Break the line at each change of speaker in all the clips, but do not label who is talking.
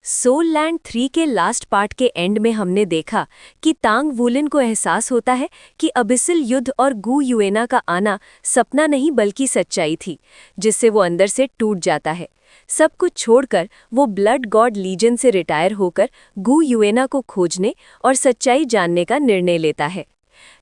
Soul land 3 के last part के and में हमने देखा कि तांग वुलिन को एहसास होता है कि अबिसिल युद्ध और गू युएना का आना सपना नहीं बल्कि सच्चाई थी, जिससे वो अंदर से टूट जाता है। सब कुछ छोड़कर वो ब्लड गॉड लीजन से रिटायर होकर गू युएना को खोजने और सच्चाई जानने का निर्णय लेता है।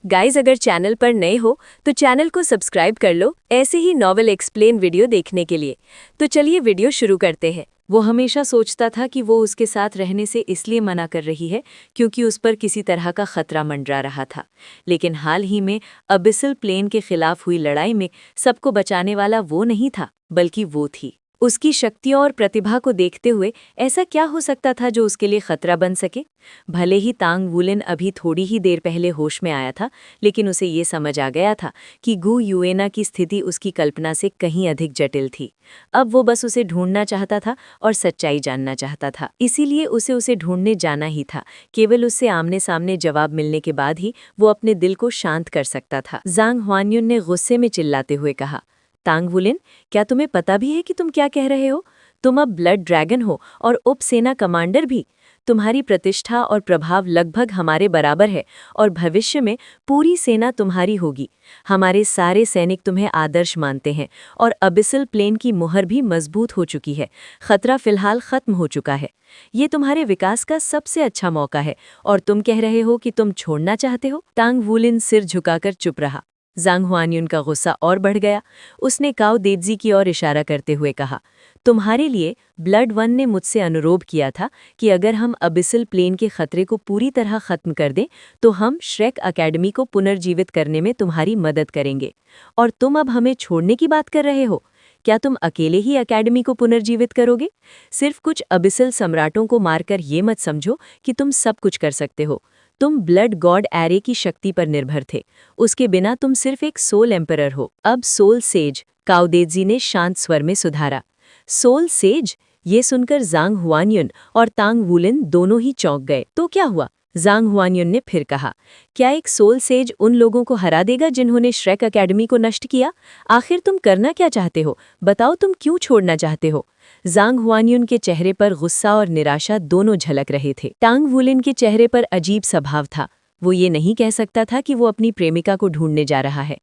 गाइज, अगर चैनल पर नए हो तो चैनल को सब्सक्राइब कर लो ऐसे ही नॉवेल एक्सप्लेन वीडियो देखने के लिए। तो चलिए वीडियो शुरू करते हैं। वो हमेशा सोचता था कि वो उसके साथ रहने से इसलिए मना कर रही है क्योंकि उस पर किसी तरह का खतरा मंडरा रहा था। लेकिन हाल ही में अबिसल प्लेन के खिलाफ हुई लड़ाई में सबको बचाने वाला वो नहीं था, बल्कि वो थी। उसकी शक्तियों और प्रतिभा को देखते हुए ऐसा क्या हो सकता था जो उसके लिए खतरा बन सके? भले ही तांग वुलिन अभी थोड़ी ही देर पहले होश में आया था, लेकिन उसे ये समझ आ गया था कि गू युएना की स्थिति उसकी कल्पना से कहीं अधिक जटिल थी। अब वो बस उसे ढूंढना चाहता था और सच्चाई जानना चाहता था। इसीलिए उसे ढूंढने जाना ही था। केवल उससे आमने सामने जवाब मिलने के बाद ही वो अपने दिल को शांत कर सकता था। जांग हुआनयुन ने गुस्से में चिल्लाते हुए कहा, तांग वुलिन, क्या तुम्हें पता भी है कि तुम क्या कह रहे हो? तुम अब ब्लड ड्रैगन हो और उप सेना कमांडर भी। तुम्हारी प्रतिष्ठा और प्रभाव लगभग हमारे बराबर है और भविष्य में पूरी सेना तुम्हारी होगी। हमारे सारे सैनिक तुम्हें आदर्श मानते हैं और अबिसल प्लेन की मुहर भी मजबूत हो चुकी है। खतरा फिलहाल खत्म हो चुका है। ये तुम्हारे विकास का सबसे अच्छा मौका है और तुम कह रहे हो कि तुम छोड़ना चाहते हो? तांग वुलिन सिर झुकाकर चुप रहा। जांग हुआनयुन का गुस्सा और बढ़ गया। उसने काओ देजी की ओर इशारा करते हुए कहा, तुम्हारे लिए ब्लड वन ने मुझसे अनुरोध किया था कि अगर हम अबिसल प्लेन के खतरे को पूरी तरह खत्म कर दें तो हम श्रेक अकेडमी को पुनर्जीवित करने में तुम्हारी मदद करेंगे। और तुम अब हमें छोड़ने की बात कर रहे हो? क्या तुम अकेले ही अकेडमी को पुनर्जीवित करोगे? सिर्फ कुछ अबिसल सम्राटों को मारकर ये मत समझो कि तुम सब कुछ कर सकते हो। तुम ब्लड गॉड एरे की शक्ति पर निर्भर थे। उसके बिना तुम सिर्फ एक सोल एम्परर हो। अब सोल सेज, काओ देजी ने शांत स्वर में सुधारा। Soul sage? ये सुनकर जांग हुआनयुन और तांग वुलिन दोनों ही चौंक गए। तो क्या हुआ? जांग हुआनयुन ने फिर कहा, क्या एक सोल सेज उन लोगों को हरा देगा जिन्होंने श्रेक अकेडमी को नष्ट किया? आखिर तुम करना क्या चाहते हो? बताओ, तुम क्यों छोड़ना चाहते हो? जांग हुआनयुन के चेहरे पर गुस्सा और निराशा दोनों झलक रहे थे। तांग वुलिन के चेहरे पर अजीब स्वभाव था। वो ये नहीं कह सकता था कि वो अपनी प्रेमिका को ढूंढने जा रहा है।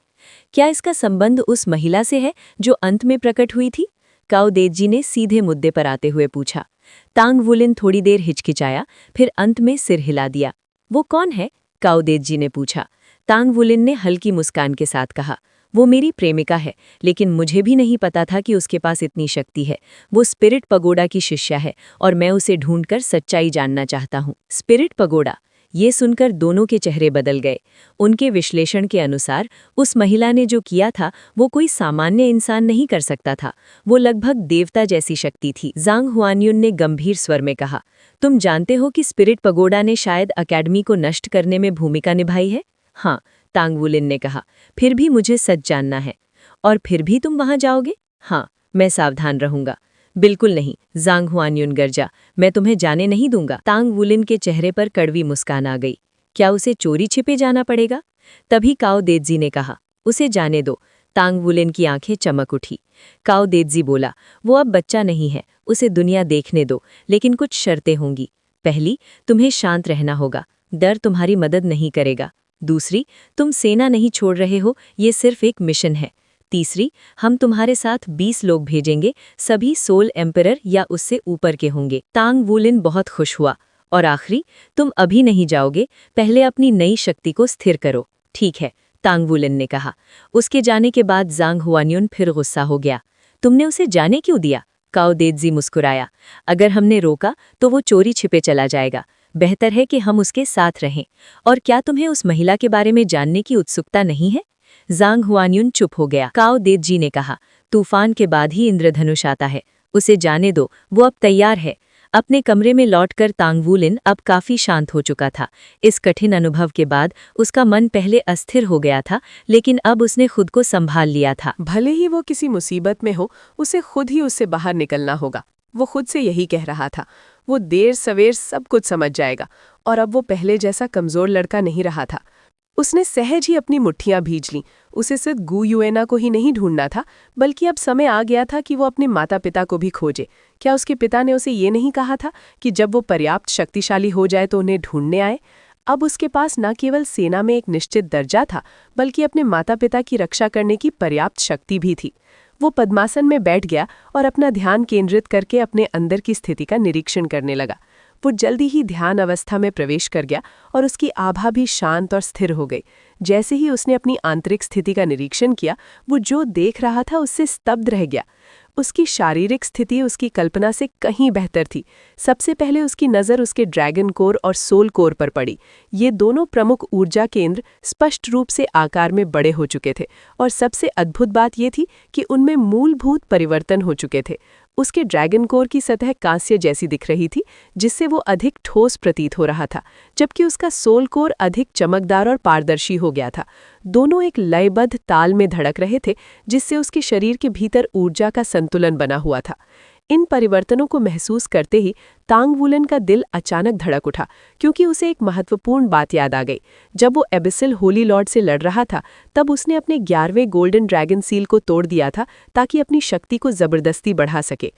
क्या इसका संबंध उस महिला से है जो अंत में प्रकट हुई थी? काओ देजी ने सीधे मुद्दे पर आते हुए पूछा। तांग वुलिन थोड़ी देर हिचकिचाया, फिर अंत में सिर हिला दिया। वो कौन है? काओ देजी ने पूछा। तांग वुलिन ने हल्की मुस्कान के साथ कहा, वो मेरी प्रेमिका है, लेकिन मुझे भी नहीं पता था कि उसके पास इतनी शक्ति है। वो स्पिरिट पगोडा की शिष्या है और मैं उसे ढूंढकर सच्चाई जानना चाहता हूँ। Spirit pagoda? ये सुनकर दोनों के चेहरे बदल गए। उनके विश्लेषण के अनुसार उस महिला ने जो किया था वो कोई सामान्य इंसान नहीं कर सकता था। वो लगभग देवता जैसी शक्ति थी। जांग हुआनयुन ने गंभीर स्वर में कहा, तुम जानते हो कि स्पिरिट पगोडा ने शायद अकेडमी को नष्ट करने में भूमिका निभाई है? हाँ, तांग वुलिन ने कहा। फिर भी मुझे सच जानना है। और फिर भी तुम वहां जाओगे? हाँ, मैं सावधान रहूंगा। बिल्कुल नहीं, जांग हुआनयुन गर्जा, मैं तुम्हें जाने नहीं दूंगा। तांग वुलिन के चेहरे पर कड़वी मुस्कान आ गई। क्या उसे चोरी छिपे जाना पड़ेगा? तभी काओ देजी ने कहा, उसे जाने दो। तांग वुलिन की आंखें चमक उठी। काओ देजी बोला, वो अब बच्चा नहीं है, उसे दुनिया देखने दो, लेकिन कुछ शर्तें होंगी। पहली, तुम्हें शांत रहना होगा। डर तुम्हारी मदद नहीं करेगा। दूसरी, तुम सेना नहीं छोड़ रहे हो, ये सिर्फ एक मिशन है। तीसरी, हम तुम्हारे साथ 20 लोग भेजेंगे, सभी सोल एम्परर या उससे ऊपर के होंगे। तांग वुलिन बहुत खुश हुआ। और आखिरी, तुम अभी नहीं जाओगे, पहले अपनी नई शक्ति को स्थिर करो। ठीक है, तांग वुलिन ने कहा। उसके जाने के बाद जांग हुआनयुन फिर गुस्सा हो गया। तुमने उसे जाने क्यों दिया? काओ देजी मुस्कुराया। अगर हमने रोका तो वो चोरी छिपे चला जाएगा। बेहतर है कि हम उसके साथ रहें। और क्या तुम्हें उस महिला के बारे में जानने की उत्सुकता नहीं है? जांग हुआनयुन चुप हो गया। काओ देजी ने कहा, तूफान के बाद ही इंद्रधनुष आता है, उसे जाने दो, वो अब तैयार है। अपने कमरे में लौटकर तांग वुलिन अब काफी शांत हो चुका था। इस कठिन अनुभव के बाद उसका मन पहले अस्थिर हो गया था, लेकिन अब उसने खुद को संभाल लिया था।
भले ही वो किसी मुसीबत में हो, उसे खुद ही उससे बाहर निकलना होगा। वो खुद से यही कह रहा था। वो देर सवेर सब कुछ समझ जाएगा और अब वो पहले जैसा कमजोर लड़का नहीं रहा था। उसने सहज ही अपनी मुट्ठियां भींच लीं। उसे सिर्फ गू युएना को ही नहीं ढूंढना था, बल्कि अब समय आ गया था कि वो अपने माता पिता को भी खोजे। क्या उसके पिता ने उसे ये नहीं कहा था कि जब वो पर्याप्त शक्तिशाली हो जाए तो उन्हें ढूंढने आए? अब उसके पास न केवल सेना में एक निश्चित दर्जा था, बल्कि अपने माता पिता की रक्षा करने की पर्याप्त शक्ति भी थी। वो पद्मासन में बैठ गया और अपना ध्यान केंद्रित करके अपने अंदर की स्थिति का निरीक्षण करने लगा। वो जल्दी ही ध्यान अवस्था में प्रवेश कर गया और उसकी आभा भी शांत और स्थिर हो गई। जैसे ही उसने अपनी आंतरिक स्थिति का निरीक्षण किया, वो जो देख रहा था उससे स्तब्ध रह गया। उसकी शारीरिक स्थिति उसकी कल्पना से कहीं बेहतर थी। सबसे पहले उसकी नज़र उसके ड्रैगन कोर और सोल कोर पर पड़ी। ये दोनों प्रमुख ऊर्जा केंद्र स्पष्ट रूप से आकार में बड़े हो चुके थे, और सबसे अद्भुत बात ये थी कि उनमें मूलभूत परिवर्तन हो चुके थे। उसके ड्रैगन कोर की सतह कांस्य जैसी दिख रही थी, जिससे वो अधिक ठोस प्रतीत हो रहा था, जबकि उसका सोल कोर अधिक चमकदार और पारदर्शी हो गया था। दोनों एक लयबद्ध ताल में धड़क रहे थे, जिससे उसके शरीर के भीतर ऊर्जा का संतुलन बना हुआ था। इन परिवर्तनों को महसूस करते ही तांग वुलन का दिल अचानक धड़क उठा, क्योंकि उसे एक महत्वपूर्ण बात याद आ गई। जब वो एबिसिल होली लॉर्ड से लड़ रहा था, तब उसने अपने 11वें गोल्डन ड्रैगन सील को तोड़ दिया था ताकि अपनी शक्ति को जबरदस्ती बढ़ा सके।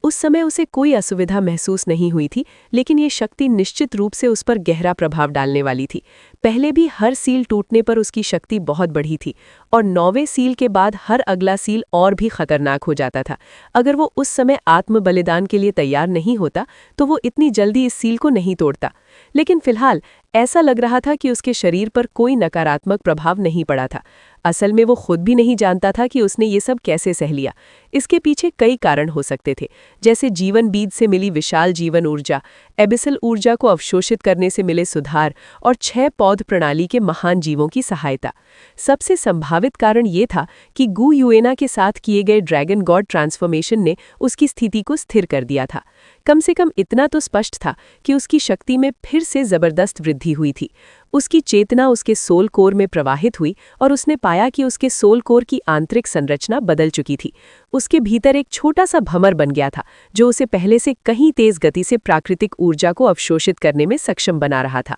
उस समय उसे कोई असुविधा महसूस नहीं हुई थी, लेकिन ये शक्ति निश्चित रूप से उस पर गहरा प्रभाव डालने वाली थी। पहले भी हर सील टूटने पर उसकी शक्ति बहुत बढ़ी थी, और 9वें सील के बाद हर अगला सील और भी खतरनाक हो जाता था। अगर वो उस समय आत्म बलिदान के लिए तैयार नहीं होता, तो वो इतनी जल्दी इस सील को नहीं तोड़ता। लेकिन फिलहाल ऐसा लग रहा था कि उसके शरीर पर कोई नकारात्मक प्रभाव नहीं पड़ा था। असल में वो खुद भी नहीं जानता था कि उसने ये सब कैसे सह लिया। इसके पीछे कई कारण हो सकते थे, जैसे जीवन बीज से मिली विशाल जीवन ऊर्जा, एबिसल ऊर्जा को अवशोषित करने से मिले सुधार, और 6 पौध प्रणाली के महान जीवों की सहायता। सबसे संभावित कारण ये था कि गू युएना के साथ किए गए ड्रैगन गॉड ट्रांसफॉर्मेशन ने उसकी स्थिति को स्थिर कर दिया था। कम से कम इतना तो स्पष्ट था कि उसकी शक्ति में फिर से जबरदस्त वृद्धि हुई थी। उसकी चेतना उसके सोल कोर में प्रवाहित हुई, और उसने पाया कि उसके सोल कोर की आंतरिक संरचना बदल चुकी थी। उसके भीतर एक छोटा सा भंवर बन गया था, जो उसे पहले से कहीं तेज गति से प्राकृतिक ऊर्जा को अवशोषित करने में सक्षम बना रहा था।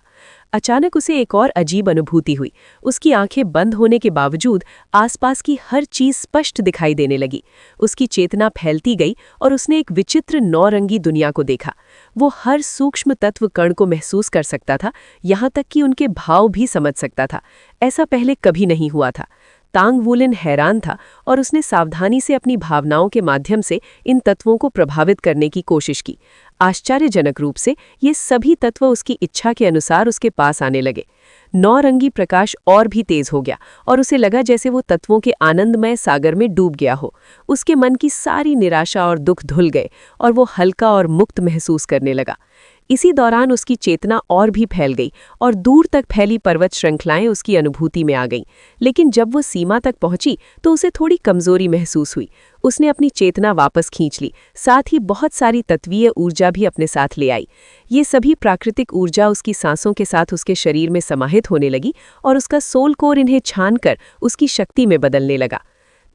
अचानक उसे एक और अजीब अनुभूति हुई। उसकी आंखें बंद होने के बावजूद आसपास की हर चीज स्पष्ट दिखाई देने लगी। उसकी चेतना फैलती गई, और उसने एक विचित्र नौरंगी दुनिया को देखा। वो हर सूक्ष्म तत्व कण को महसूस कर सकता था, यहाँ तक कि उनके भाव भी समझ सकता था। ऐसा पहले कभी नहीं हुआ था। तांग वुलिन हैरान था, और उसने सावधानी से अपनी भावनाओं के माध्यम से इन तत्वों को प्रभावित करने की कोशिश की। आश्चर्यजनक रूप से ये सभी तत्व उसकी इच्छा के अनुसार उसके पास आने लगे। नौरंगी प्रकाश और भी तेज हो गया, और उसे लगा जैसे वो तत्वों के आनंदमय सागर में डूब गया हो। उसके मन की सारी निराशा और दुख धुल गए, और वो हल्का और मुक्त महसूस करने लगा। इसी दौरान उसकी चेतना और भी फैल गई, और दूर तक फैली पर्वत श्रृंखलाएं उसकी अनुभूति में आ गईं। लेकिन जब वो सीमा तक पहुंची, तो उसे थोड़ी कमजोरी महसूस हुई। उसने अपनी चेतना वापस खींच ली, साथ ही बहुत सारी तत्वीय ऊर्जा भी अपने साथ ले आई। ये सभी प्राकृतिक ऊर्जा उसकी सांसों के साथ उसके शरीर में समाहित होने लगी, और उसका सोल कोर इन्हें छानकर उसकी शक्ति में बदलने लगा।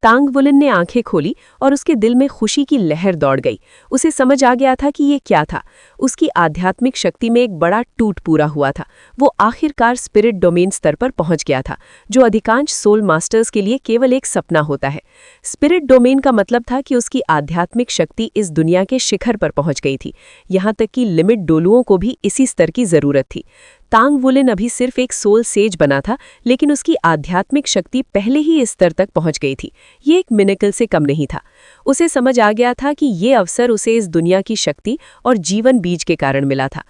तांग वुलिन ने आंखें खोली, और उसके दिल में खुशी की लहर दौड़ गई। उसे समझ आ गया था कि ये क्या था। उसकी आध्यात्मिक शक्ति में एक बड़ा टूट पूरा हुआ था। वो आखिरकार स्पिरिट डोमेन स्तर पर पहुंच गया था, जो अधिकांश सोल मास्टर्स के लिए केवल एक सपना होता है। स्पिरिट डोमेन का मतलब था कि उसकी आध्यात्मिक शक्ति इस दुनिया के शिखर पर पहुंच गई थी। यहाँ तक कि लिमिट डोलुओं को भी इसी स्तर की जरूरत थी। तांग वुलिन अभी सिर्फ एक सोल सेज बना था, लेकिन उसकी आध्यात्मिक शक्ति पहले ही इस स्तर तक पहुंच गई थी। ये एक मिरेकल से कम नहीं था। उसे समझ आ गया था कि ये अवसर उसे इस दुनिया की शक्ति और जीवन बीज के कारण मिला था।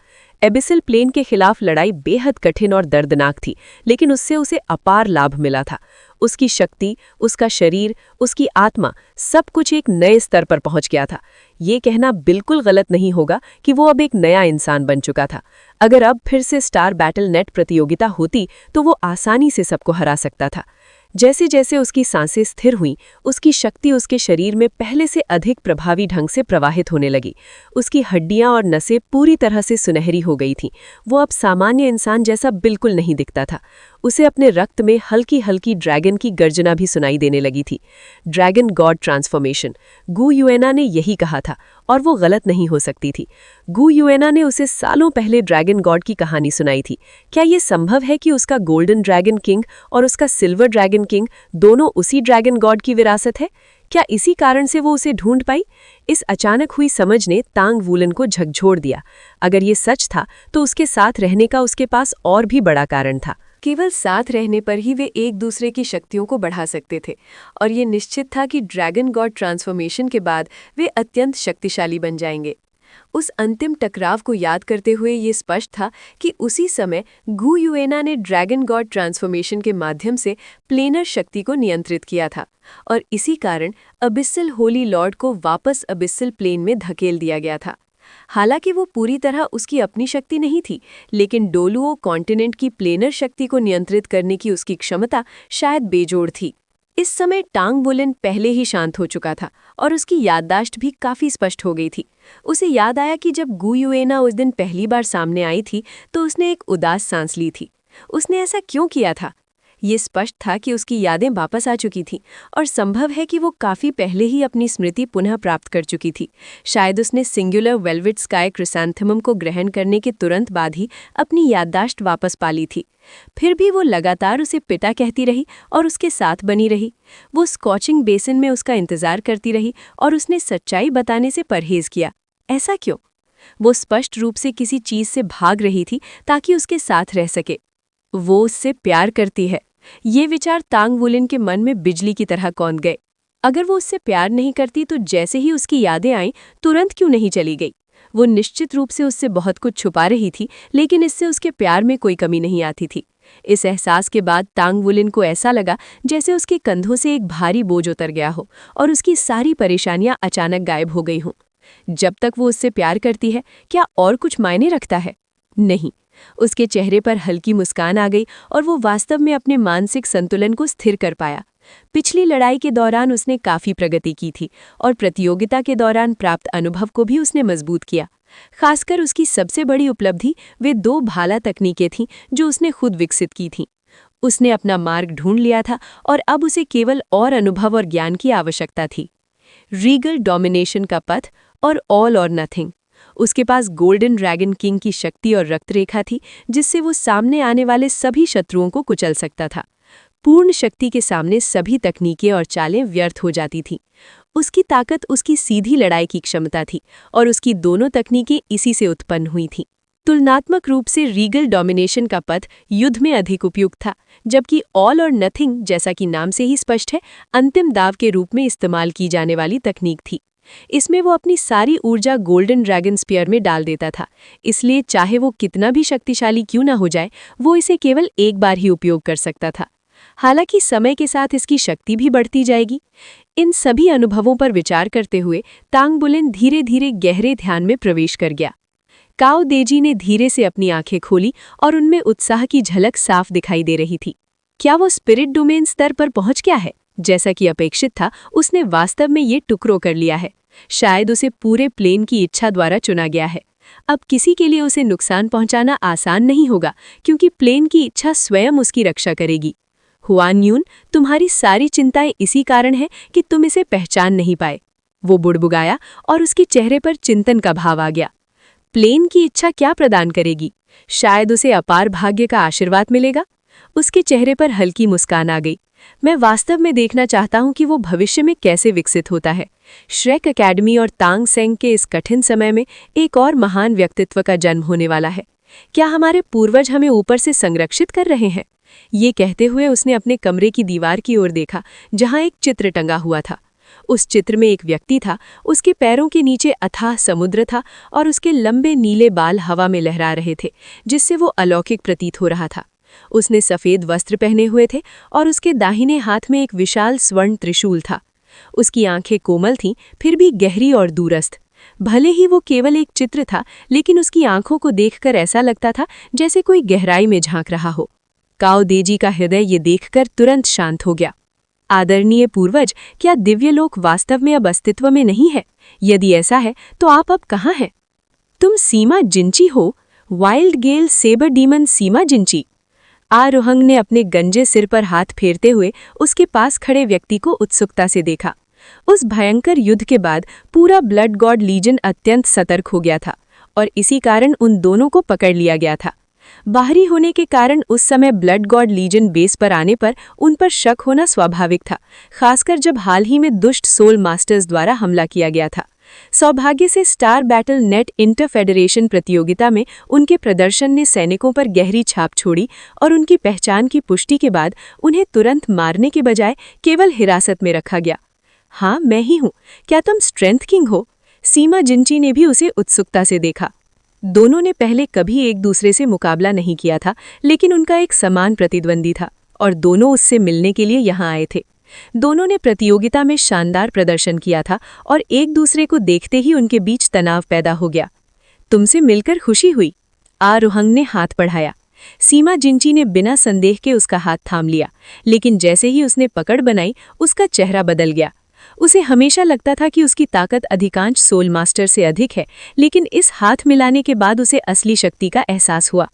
एबिसिल प्लेन के खिलाफ लड़ाई बेहद कठिन और दर्दनाक थी, लेकिन उससे उसे अपार लाभ मिला था। उसकी शक्ति, उसका शरीर, उसकी आत्मा, सब कुछ एक नए स्तर पर पहुंच गया था। ये कहना बिल्कुल गलत नहीं होगा कि वो अब एक नया इंसान बन चुका था। अगर अब फिर से स्टार बैटल नेट प्रतियोगिता होती, तो वो आसानी से सबको हरा सकता था। जैसे जैसे उसकी सांसें स्थिर हुईं, उसकी शक्ति उसके शरीर में पहले से अधिक प्रभावी ढंग से प्रवाहित होने लगी। उसकी हड्डियां और नसें पूरी तरह से सुनहरी हो गई थीं। वो अब सामान्य इंसान जैसा बिल्कुल नहीं दिखता था। उसे अपने रक्त में हल्की हल्की ड्रैगन की गर्जना भी सुनाई देने लगी थी। ड्रैगन गॉड ट्रांसफॉर्मेशन, गू युएना ने यही कहा था, और वो गलत नहीं हो सकती थी। गू युएना ने उसे सालों पहले ड्रैगन गॉड की कहानी सुनाई थी। क्या ये संभव है कि उसका गोल्डन ड्रैगन किंग और उसका सिल्वर ड्रैगन किंग दोनों उसी ड्रैगन गॉड की विरासत है? क्या इसी कारण से वो उसे ढूंढ पाई? इस अचानक हुई समझ ने तांग वूलन को झकझोर दिया। अगर ये सच था तो उसके साथ रहने का उसके पास और भी बड़ा कारण था।
केवल साथ रहने पर ही वे एक दूसरे की शक्तियों को बढ़ा सकते थे, और ये निश्चित था कि ड्रैगन गॉड ट्रांसफॉर्मेशन के बाद वे अत्यंत शक्तिशाली बन जाएंगे। उस अंतिम टकराव को याद करते हुए ये स्पष्ट था कि उसी समय गू युएना ने ड्रैगन गॉड ट्रांसफॉर्मेशन के माध्यम से प्लेनर शक्ति को नियंत्रित किया था, और इसी कारण अबिसल होली लॉर्ड को वापस अबिसल प्लेन में धकेल दिया गया था। हालांकि वो पूरी तरह उसकी अपनी शक्ति नहीं थी, लेकिन डोलुओ कॉन्टिनेंट की प्लेनर शक्ति को नियंत्रित करने की उसकी क्षमता शायद बेजोड़ थी। इस समय टांग वुलन पहले ही शांत हो चुका था और उसकी याददाश्त भी काफी स्पष्ट हो गई थी। उसे याद आया कि जब गू युएना उस दिन पहली बार सामने आई थी तो उसने एक उदास सांस ली थी। उसने ऐसा क्यों किया था? ये स्पष्ट था कि उसकी यादें वापस आ चुकी थीं, और संभव है कि वो काफ़ी पहले ही अपनी स्मृति पुनः प्राप्त कर चुकी थी। शायद उसने सिंगुलर वेलवेट स्काई क्रिसैंथेमम को ग्रहण करने के तुरंत बाद ही अपनी याददाश्त वापस पा ली थी। फिर भी वो लगातार उसे पिता कहती रही और उसके साथ बनी रही। वो स्कॉचिंग बेसिन में उसका इंतजार करती रही और उसने सच्चाई बताने से परहेज किया। ऐसा क्यों? वो स्पष्ट रूप से किसी चीज़ से भाग रही थी ताकि उसके साथ रह सके। वो उससे प्यार करती है। ये विचार तांग वुलन के मन में बिजली की तरह कौंध गए। अगर वो उससे प्यार नहीं करती तो जैसे ही उसकी यादें आईं तुरंत क्यों नहीं चली गई? वो निश्चित रूप से उससे बहुत कुछ छुपा रही थी, लेकिन इससे उसके प्यार में कोई कमी नहीं आती थी। इस एहसास के बाद तांग वुलन को ऐसा लगा जैसे उसके कंधों से एक भारी बोझ उतर गया हो और उसकी सारी परेशानियां अचानक गायब हो गई हों। जब तक वो उससे प्यार करती है, क्या और कुछ मायने रखता है? नहीं। उसके चेहरे पर हल्की मुस्कान आ गई और वो वास्तव में अपने मानसिक संतुलन को स्थिर कर पाया। पिछली लड़ाई के दौरान उसने काफ़ी प्रगति की थी और प्रतियोगिता के दौरान प्राप्त अनुभव को भी उसने मजबूत किया। खासकर उसकी सबसे बड़ी उपलब्धि वे 2 भाला तकनीकें थीं जो उसने खुद विकसित की थीं। उसने अपना मार्ग ढूंढ लिया था और अब उसे केवल और अनुभव और ज्ञान की आवश्यकता थी। रीगल डोमिनेशन का पथ और ऑल और नथिंग। उसके पास गोल्डन ड्रैगन किंग की शक्ति और रक्तरेखा थी जिससे वो सामने आने वाले सभी शत्रुओं को कुचल सकता था। पूर्ण शक्ति के सामने सभी तकनीकें और चालें व्यर्थ हो जाती थीं। उसकी ताकत उसकी सीधी लड़ाई की क्षमता थी और उसकी दोनों तकनीकें इसी से उत्पन्न हुई थीं। तुलनात्मक रूप से रीगल डोमिनेशन का पथ युद्ध में अधिक उपयुक्त था, जबकि ऑल और नथिंग, जैसा कि नाम से ही स्पष्ट है, अंतिम दाव के रूप में इस्तेमाल की जाने वाली तकनीक थी। इसमें वो अपनी सारी ऊर्जा गोल्डन ड्रैगन स्पीयर में डाल देता था, इसलिए चाहे वो कितना भी शक्तिशाली क्यों ना हो जाए, वो इसे केवल एक बार ही उपयोग कर सकता था। हालांकि समय के साथ इसकी शक्ति भी बढ़ती जाएगी। इन सभी अनुभवों पर विचार करते हुए तांग वुलन धीरे धीरे गहरे ध्यान में प्रवेश कर गया। काओ देजी ने धीरे से अपनी आंखें खोली और उनमें उत्साह की झलक साफ दिखाई दे रही थी। क्या वो स्पिरिट डोमेन स्तर पर पहुंच गया है? जैसा कि अपेक्षित था, उसने वास्तव में ये टुकड़ों कर लिया है। शायद उसे पूरे प्लेन की इच्छा द्वारा चुना गया है। अब किसी के लिए उसे नुकसान पहुंचाना आसान नहीं होगा, क्योंकि प्लेन की इच्छा स्वयं उसकी रक्षा करेगी। हुआन यून, तुम्हारी सारी चिंताएं इसी कारण है कि तुम इसे पहचान नहीं पाए। वो बुड़बुड़ाया और उसके चेहरे पर चिंतन का भाव आ गया। प्लेन की इच्छा क्या प्रदान करेगी? शायद उसे अपार भाग्य का आशीर्वाद मिलेगा। उसके चेहरे पर हल्की मुस्कान आ गई। मैं वास्तव में देखना चाहता हूं कि वो भविष्य में कैसे विकसित होता है। श्रेक एकेडमी और तांग सेंग के इस कठिन समय में एक और महान व्यक्तित्व का जन्म होने वाला है। क्या हमारे पूर्वज हमें ऊपर से संरक्षित कर रहे हैं? ये कहते हुए उसने अपने कमरे की दीवार की ओर देखा, जहां एक चित्र टंगा हुआ था। उस चित्र में एक व्यक्ति था। उसके पैरों के नीचे अथाह समुद्र था और उसके लंबे नीले बाल हवा में लहरा रहे थे, जिससे वो अलौकिक प्रतीत हो रहा था। उसने सफ़ेद वस्त्र पहने हुए थे और उसके दाहिने हाथ में एक विशाल स्वर्ण त्रिशूल था। उसकी आंखें कोमल थीं, फिर भी गहरी और दूरस्थ। भले ही वो केवल एक चित्र था, लेकिन उसकी आंखों को देखकर ऐसा लगता था जैसे कोई गहराई में झांक रहा हो। काओ देजी का हृदय ये देखकर तुरंत शांत हो गया। आदरणीय पूर्वज, क्या दिव्यलोक वास्तव में अब अस्तित्व में नहीं है? यदि ऐसा है तो आप अब कहाँ हैं? तुम सीमा जिंची हो? वाइल्ड गेल सेबर डीमन सीमा जिंची। आरोहंग ने अपने गंजे सिर पर हाथ फेरते हुए उसके पास खड़े व्यक्ति को उत्सुकता से देखा।
उस भयंकर युद्ध के बाद पूरा ब्लड गॉड लीजन अत्यंत सतर्क हो गया था और इसी कारण उन दोनों को पकड़ लिया गया था। बाहरी होने के कारण उस समय ब्लड गॉड लीजन बेस पर आने पर उन पर शक होना स्वाभाविक था, खासकर जब हाल ही में दुष्ट सोल मास्टर्स द्वारा हमला किया गया था। सौभाग्य से star battle net inter federation प्रतियोगिता में उनके प्रदर्शन ने सैनिकों पर गहरी छाप छोड़ी और उनकी पहचान की पुष्टि के बाद उन्हें तुरंत मारने के बजाय केवल हिरासत में रखा गया। हाँ, मैं ही हूँ, क्या तुम स्ट्रेंथ किंग हो? सीमा जिंची ने भी उसे उत्सुकता से देखा। दोनों ने पहले कभी एक दूसरे से मुकाबला नहीं किया था, लेकिन उनका एक समान प्रतिद्वंदी था और दोनों उससे मिलने के लिए यहाँ आए थे। दोनों ने प्रतियोगिता में शानदार प्रदर्शन किया था और एक दूसरे को देखते ही उनके बीच तनाव पैदा हो गया। तुमसे मिलकर खुशी हुई। आरोहंग ने हाथ बढ़ाया। सीमा जिंची ने बिना संदेह के उसका हाथ थाम लिया, लेकिन जैसे ही उसने पकड़ बनाई उसका चेहरा बदल गया। उसे हमेशा लगता था कि उसकी ताकत अधिकांश सोल मास्टर से अधिक है, लेकिन इस हाथ मिलाने के बाद उसे असली शक्ति का एहसास हुआ।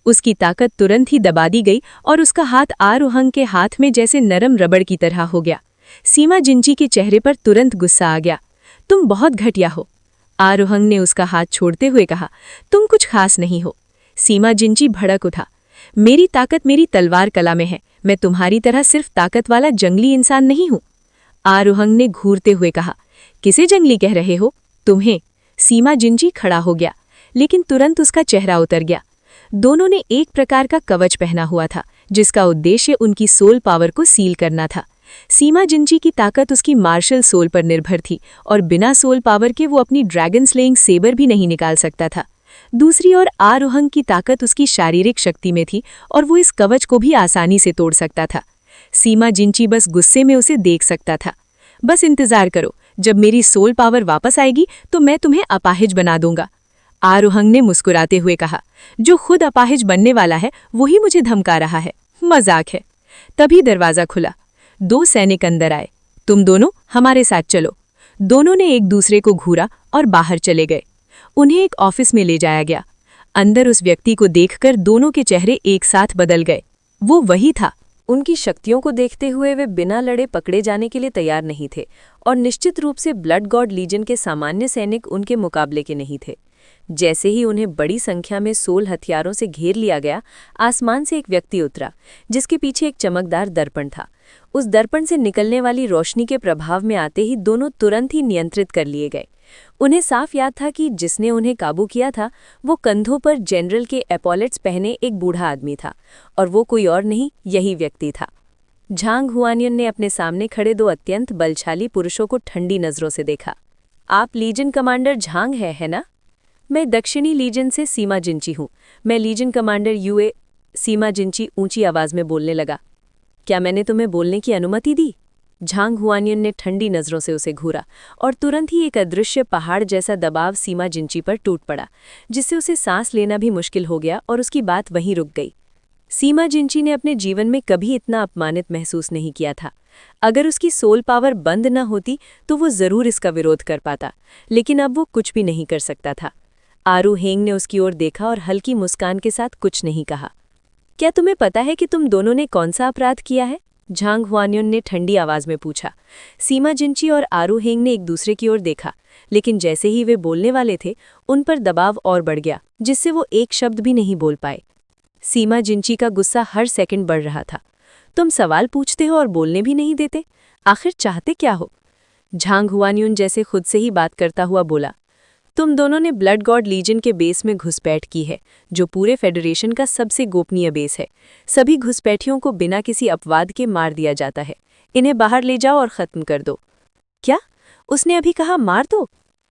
उसकी ताकत तुरंत ही दबा दी गई और उसका हाथ आरोहंग के हाथ में जैसे नरम रबड़ की तरह हो गया। सीमा जिंची के चेहरे पर तुरंत गुस्सा आ गया। तुम बहुत घटिया हो। आरोहंग ने उसका हाथ छोड़ते हुए कहा, तुम कुछ खास नहीं हो। सीमा जिंची भड़क उठा। मेरी ताकत मेरी तलवार कला में है, मैं तुम्हारी तरह सिर्फ ताकत वाला जंगली इंसान नहीं हूं। आरोहंग ने घूरते हुए कहा, किसे जंगली कह रहे हो? तुम्हें। सीमा जिंची खड़ा हो गया, लेकिन तुरंत उसका चेहरा उतर गया। दोनों ने एक प्रकार का कवच पहना हुआ था, जिसका उद्देश्य उनकी सोल पावर को सील करना था। सीमा जिंची की ताकत उसकी मार्शल सोल पर निर्भर थी और बिना सोल पावर के वो अपनी ड्रैगन स्लेइंग सेबर भी नहीं निकाल सकता था। दूसरी ओर आरोहंग की ताकत उसकी शारीरिक शक्ति में थी और वो इस कवच को भी आसानी से तोड़ सकता था। सीमा जिंची बस गुस्से में उसे देख सकता था। बस इंतजार करो, जब मेरी सोल पावर वापस आएगी तो मैं तुम्हें अपाहिज बना दूंगा। आरोहंग ने मुस्कुराते हुए कहा, जो खुद अपाहिज बनने वाला है वही मुझे धमका रहा है, मजाक है। तभी दरवाजा खुला। 2 सैनिक अंदर आए। तुम दोनों हमारे साथ चलो। दोनों ने एक दूसरे को घूरा और बाहर चले गए। उन्हें एक ऑफिस में ले जाया गया। अंदर उस व्यक्ति को देखकर दोनों के चेहरे एक साथ बदल गए। वो वही था।
उनकी शक्तियों को देखते हुए वे बिना लड़े पकड़े जाने के लिए तैयार नहीं थे और निश्चित रूप से ब्लड गॉड लीजन के सामान्य सैनिक उनके मुकाबले के नहीं थे। जैसे ही उन्हें बड़ी संख्या में सोल हथियारों से घेर लिया गया, आसमान से एक व्यक्ति उतरा, जिसके पीछे एक चमकदार दर्पण था। उस दर्पण से निकलने वाली रोशनी के प्रभाव में आते ही दोनों तुरंत ही नियंत्रित कर लिए गए। उन्हें साफ याद था कि जिसने उन्हें काबू किया था वो कंधों पर जनरल के एपॉलेट्स पहने एक बूढ़ा आदमी था और वो कोई और नहीं, यही व्यक्ति था। झांग हुआनियन ने अपने सामने खड़े 2 अत्यंत बलशाली पुरुषों को ठंडी नजरों से देखा। आप लीजन कमांडर झांग है ना? मैं दक्षिणी लीजन से सीमा जिंची हूँ। मैं लीजन कमांडर यूए। सीमा जिंची ऊंची आवाज में बोलने लगा। क्या मैंने तुम्हें बोलने की अनुमति दी? झांग हुआनियन ने ठंडी नजरों से उसे घूरा और तुरंत ही एक अदृश्य पहाड़ जैसा दबाव सीमा जिंची पर टूट पड़ा, जिससे उसे सांस लेना भी मुश्किल हो गया और उसकी बात वहीं रुक गई। सीमा जिंची ने अपने जीवन में कभी इतना अपमानित महसूस नहीं किया था। अगर उसकी सोल पावर बंद न होती तो वो जरूर इसका विरोध कर पाता, लेकिन अब वो कुछ भी नहीं कर सकता था। आरोहेंग ने उसकी ओर देखा और हल्की मुस्कान के साथ कुछ नहीं कहा। क्या तुम्हें पता है कि तुम दोनों ने कौन सा अपराध किया है? झांग हुआनियन ने ठंडी आवाज में पूछा। सीमा जिंची और आरोहेंग ने एक दूसरे की ओर देखा, लेकिन जैसे ही वे बोलने वाले थे उन पर दबाव और बढ़ गया, जिससे वो एक शब्द भी नहीं बोल पाए। सीमा जिंची का गुस्सा हर सेकंड बढ़ रहा था। तुम सवाल पूछते हो और बोलने भी नहीं देते, आखिर चाहते क्या हो? झांग हुआनियन जैसे खुद से ही बात करता हुआ बोला, तुम दोनों ने ब्लड गॉड लीजन के बेस में घुसपैठ की है, जो पूरे फेडरेशन का सबसे गोपनीय बेस है। सभी घुसपैठियों को बिना किसी अपवाद के मार दिया जाता है। इन्हें बाहर ले जाओ और खत्म कर दो। क्या? उसने अभी कहा मार दो?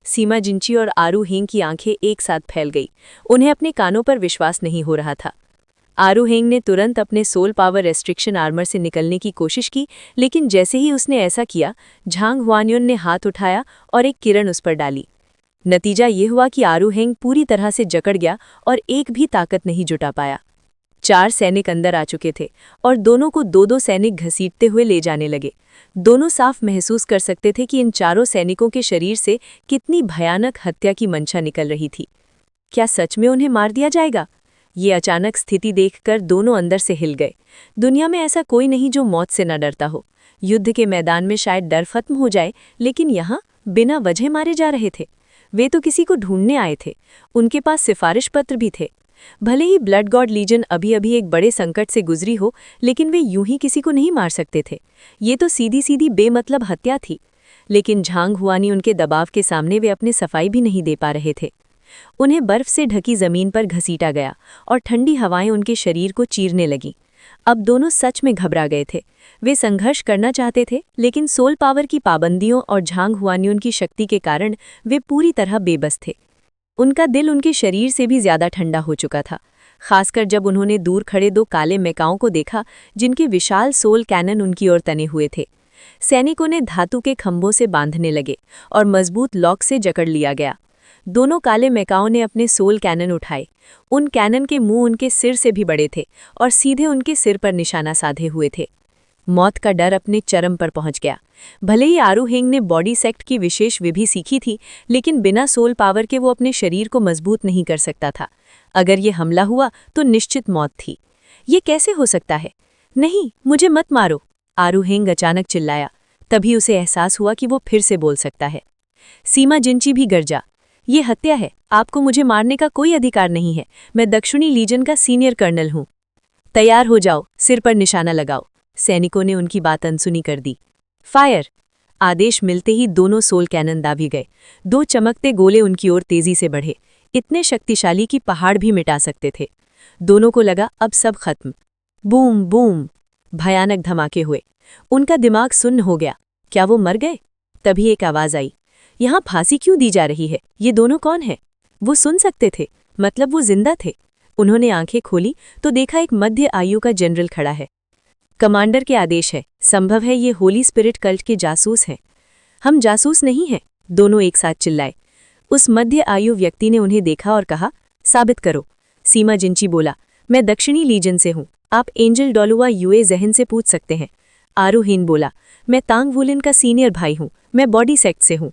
सीमा जिंची और आरोहेंग की आंखें एक साथ फैल गई। उन्हें अपने कानों पर विश्वास नहीं हो रहा था। आरोहेंग ने तुरंत अपने सोल पावर रेस्ट्रिक्शन आर्मर से निकलने की कोशिश की, लेकिन जैसे ही उसने ऐसा किया, झांग हुआनियन ने हाथ उठाया और एक किरण उस पर डाली। नतीजा ये हुआ कि आरोहेंग पूरी तरह से जकड़ गया और एक भी ताकत नहीं जुटा पाया। 4 सैनिक अंदर आ चुके थे और दोनों को 2-2 सैनिक घसीटते हुए ले जाने लगे। दोनों साफ महसूस कर सकते थे कि इन चारों सैनिकों के शरीर से कितनी भयानक हत्या की मंशा निकल रही थी। क्या सच में उन्हें मार दिया जाएगा? ये अचानक स्थिति देखकर दोनों अंदर से हिल गए। दुनिया में ऐसा कोई नहीं जो मौत से न डरता हो। युद्ध के मैदान में शायद डर खत्म हो जाए, लेकिन यहाँ बिना वजह मारे जा रहे थे। वे तो किसी को ढूंढने आए थे। उनके पास सिफारिश पत्र भी थे। भले ही ब्लड गॉड लीजन अभी अभी एक बड़े संकट से गुजरी हो, लेकिन वे यूं ही किसी को नहीं मार सकते थे। ये तो सीधी सीधी बेमतलब हत्या थी। लेकिन झांग हुआनी उनके दबाव के सामने वे अपने सफाई भी नहीं दे पा रहे थे। उन्हें बर्फ से ढकी जमीन पर घसीटा गया और ठंडी हवाएं उनके शरीर को चीरने लगीं। अब दोनों सच में घबरा गए थे। वे संघर्ष करना चाहते थे, लेकिन सोल पावर की पाबंदियों और झांग हुआनियों की शक्ति के कारण वे पूरी तरह बेबस थे। उनका दिल उनके शरीर से भी ज्यादा ठंडा हो चुका था, खासकर जब उन्होंने दूर खड़े दो काले मेकाओं को देखा जिनके विशाल सोल कैनन उनकी ओर तने हुए थे। सैनिकों ने धातु के खंभों से बांधने लगे और मजबूत लॉक से जकड़ लिया गया। दोनों काले मेकाओं ने अपने सोल कैनन उठाए। उन कैनन के मुंह उनके सिर से भी बड़े थे और सीधे उनके सिर पर निशाना साधे हुए थे। मौत का डर अपने चरम पर पहुंच गया। भले ही आरू हेंग ने बॉडी सेक्ट की विशेष विधि सीखी थी, लेकिन बिना सोल पावर के वो अपने शरीर को मजबूत नहीं कर सकता था। अगर ये हमला हुआ तो निश्चित मौत थी। ये कैसे हो सकता है? नहीं, मुझे मत मारो, आरू हेंग अचानक चिल्लाया। तभी उसे एहसास हुआ कि वो फिर से बोल सकता है। सीमा जिंची भी गरजा, ये हत्या है। आपको मुझे मारने का कोई अधिकार नहीं है। मैं दक्षिणी लीजन का सीनियर कर्नल हूँ। तैयार हो जाओ, सिर पर निशाना लगाओ। सैनिकों ने उनकी बात अनसुनी कर दी। फायर! आदेश मिलते ही दोनों सोल कैनन दाबी गए। दो चमकते गोले उनकी ओर तेजी से बढ़े, इतने शक्तिशाली कि पहाड़ भी मिटा सकते थे। दोनों को लगा अब सब खत्म। बूम बूम, भयानक धमाके हुए। उनका दिमाग सुन्न हो गया। क्या वो मर गए? तभी एक आवाज आई, यहाँ फांसी क्यों दी जा रही है? ये दोनों कौन है? वो सुन सकते थे, मतलब वो जिंदा थे। उन्होंने आंखें खोली तो देखा एक मध्य आयु का जनरल खड़ा है। कमांडर के आदेश है, संभव है ये होली स्पिरिट कल्ट के जासूस हैं। हम जासूस नहीं हैं, दोनों एक साथ चिल्लाए। उस मध्य आयु व्यक्ति ने उन्हें देखा और कहा, साबित करो। सीमा जिंची बोला, मैं दक्षिणी लीजन से हूँ, आप एंजल डोलुआ यूए जहन से पूछ सकते हैं। आरू हेन बोला, मैं तांग वुलिन का सीनियर भाई हूँ, मैं बॉडी सेक्ट से हूँ।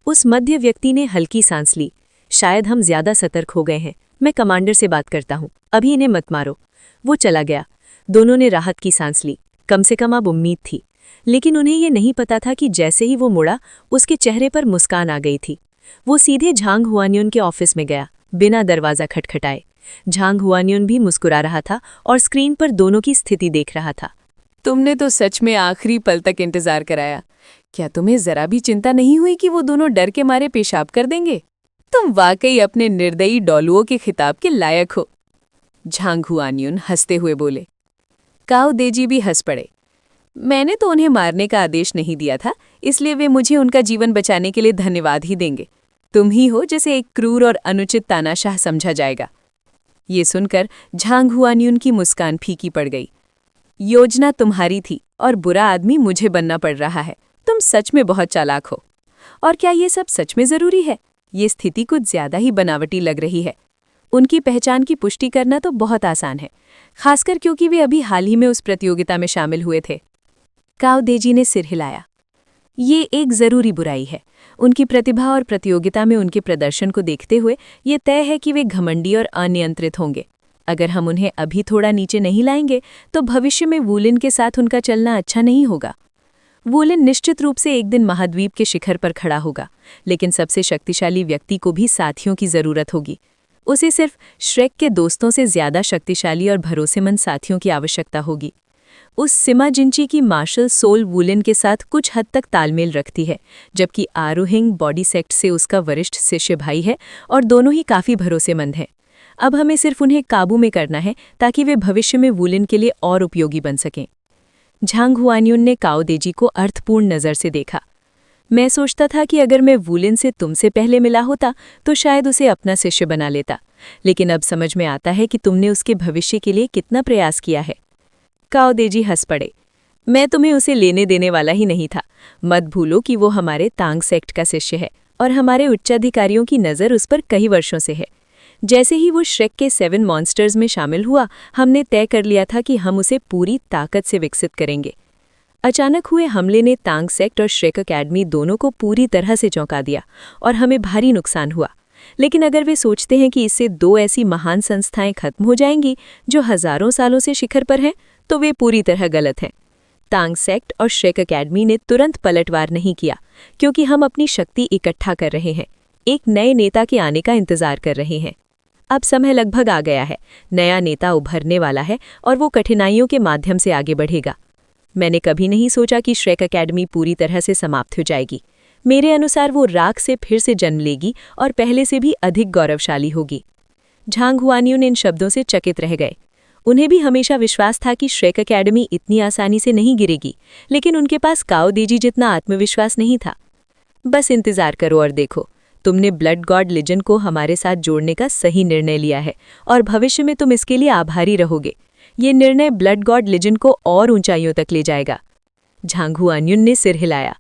उस मध्य व्यक्ति ने हल्की सांस ली। शायद हम ज्यादा सतर्क हो गए हैं, मैं कमांडर से बात करता हूँ, अभी इन्हें मत मारो। वो चला गया। दोनों ने राहत की सांस ली, कम से कम अब उम्मीद थी। लेकिन उन्हें ये नहीं पता था कि जैसे ही वो मुड़ा, उसके चेहरे पर मुस्कान आ गई थी। वो सीधे झांग हुआनियन के ऑफिस में गया, बिना दरवाजा खटखटाए। झांग हुआनियन भी मुस्कुरा रहा था और स्क्रीन पर दोनों की स्थिति देख रहा था।
तुमने तो सच में आखिरी पल तक इंतजार कराया। क्या तुम्हें जरा भी चिंता नहीं हुई कि वो दोनों डर के मारे पेशाब कर देंगे? तुम वाकई अपने निर्दयी डोलुओं के खिताब के लायक हो। झांग हुआनियन हंसते हुए बोले। काओ देजी भी हंस पड़े। मैंने तो उन्हें मारने का आदेश नहीं दिया था, इसलिए वे मुझे उनका जीवन बचाने के लिए धन्यवाद ही देंगे। तुम ही हो जिसे एक क्रूर और अनुचित तानाशाह समझा जाएगा। ये सुनकर झांग हुआनियन की मुस्कान फीकी पड़ गई। योजना तुम्हारी थी और बुरा आदमी मुझे बनना पड़ रहा है। तुम सच में बहुत चालाक हो। और क्या ये सब सच में जरूरी है? ये स्थिति कुछ ज्यादा ही बनावटी लग रही है। उनकी पहचान की पुष्टि करना तो बहुत आसान है, खासकर क्योंकि वे अभी हाल ही में उस प्रतियोगिता में शामिल हुए थे। काओ देजी ने सिर हिलाया। ये एक जरूरी बुराई है। उनकी प्रतिभा और प्रतियोगिता में उनके प्रदर्शन को देखते हुए ये तय है कि वे घमंडी और अनियंत्रित होंगे। अगर हम उन्हें अभी थोड़ा नीचे नहीं लाएंगे तो भविष्य में वुलिन के साथ उनका चलना अच्छा नहीं होगा। वुलिन निश्चित रूप से एक दिन महाद्वीप के शिखर पर खड़ा होगा, लेकिन सबसे शक्तिशाली व्यक्ति को भी साथियों की जरूरत होगी। उसे सिर्फ श्रेक के दोस्तों से ज्यादा शक्तिशाली और भरोसेमंद साथियों की आवश्यकता होगी। उस सिमा जिंची की मार्शल सोल वुलिन के साथ कुछ हद तक तालमेल रखती है, जबकि आरू हेंग बॉडी सेक्ट से उसका वरिष्ठ शिष्य भाई है और दोनों ही काफी भरोसेमंद हैं। अब हमें सिर्फ उन्हें काबू में करना है ताकि वे भविष्य में वुलिन के लिए और उपयोगी बन सकें। झांग हुआनियन ने काओ देजी को अर्थपूर्ण नज़र से देखा। मैं सोचता था कि अगर मैं वुलिन से तुमसे पहले मिला होता तो शायद उसे अपना शिष्य बना लेता, लेकिन अब समझ में आता है कि तुमने उसके भविष्य के लिए कितना प्रयास किया है। काओ देजी हंस पड़े। मैं तुम्हें उसे लेने देने वाला ही नहीं था। मत भूलो कि वो हमारे तांग सेक्ट का शिष्य है और हमारे उच्चाधिकारियों की नज़र उस पर कई वर्षों से है। जैसे ही वो श्रेक के 7 मॉन्स्टर्स में शामिल हुआ, हमने तय कर लिया था कि हम उसे पूरी ताकत से विकसित करेंगे। अचानक हुए हमले ने तांग सेक्ट और श्रेक अकेडमी दोनों को पूरी तरह से चौंका दिया और हमें भारी नुकसान हुआ।
लेकिन अगर वे सोचते हैं कि इससे दो ऐसी महान संस्थाएं खत्म हो जाएंगी जो हजारों सालों से शिखर पर हैं, तो वे पूरी तरह गलत हैं। तांग सेक्ट और श्रेक अकेडमी ने तुरंत पलटवार नहीं किया, क्योंकि हम अपनी शक्ति इकट्ठा कर रहे हैं, एक नए नेता के आने का इंतजार कर रहे हैं। अब समय लगभग आ गया है, नया नेता उभरने वाला है और वो कठिनाइयों के माध्यम से आगे बढ़ेगा। मैंने कभी नहीं सोचा कि श्रेक अकेडमी पूरी तरह से समाप्त हो जाएगी। मेरे अनुसार वो राख से फिर से जन्म लेगी और पहले से भी अधिक गौरवशाली होगी। झांग हुआनियुन इन शब्दों से चकित रह गए। उन्हें भी हमेशा विश्वास था कि श्रेक अकेडमी इतनी आसानी से नहीं गिरेगी, लेकिन उनके पास काओ देजी जितना आत्मविश्वास नहीं था। बस इंतजार करो और देखो, तुमने ब्लड गॉड लिजन को हमारे साथ जोड़ने का सही निर्णय लिया है और भविष्य में तुम इसके लिए आभारी रहोगे। ये निर्णय ब्लड गॉड लिजन को और ऊंचाइयों तक ले जाएगा। झांग हुआनियुन ने सिर हिलाया।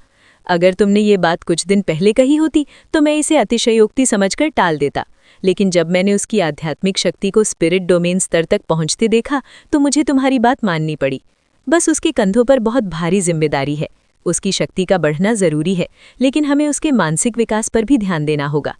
अगर तुमने ये बात कुछ दिन पहले कही होती तो मैं इसे अतिशयोक्ति समझकर टाल देता, लेकिन जब मैंने उसकी आध्यात्मिक शक्ति को स्पिरिट डोमेन स्तर तक पहुंचते देखा तो मुझे तुम्हारी बात माननी पड़ी। बस उसके कंधों पर बहुत भारी जिम्मेदारी है। उसकी शक्ति का बढ़ना जरूरी है, लेकिन हमें उसके मानसिक विकास पर भी ध्यान देना होगा।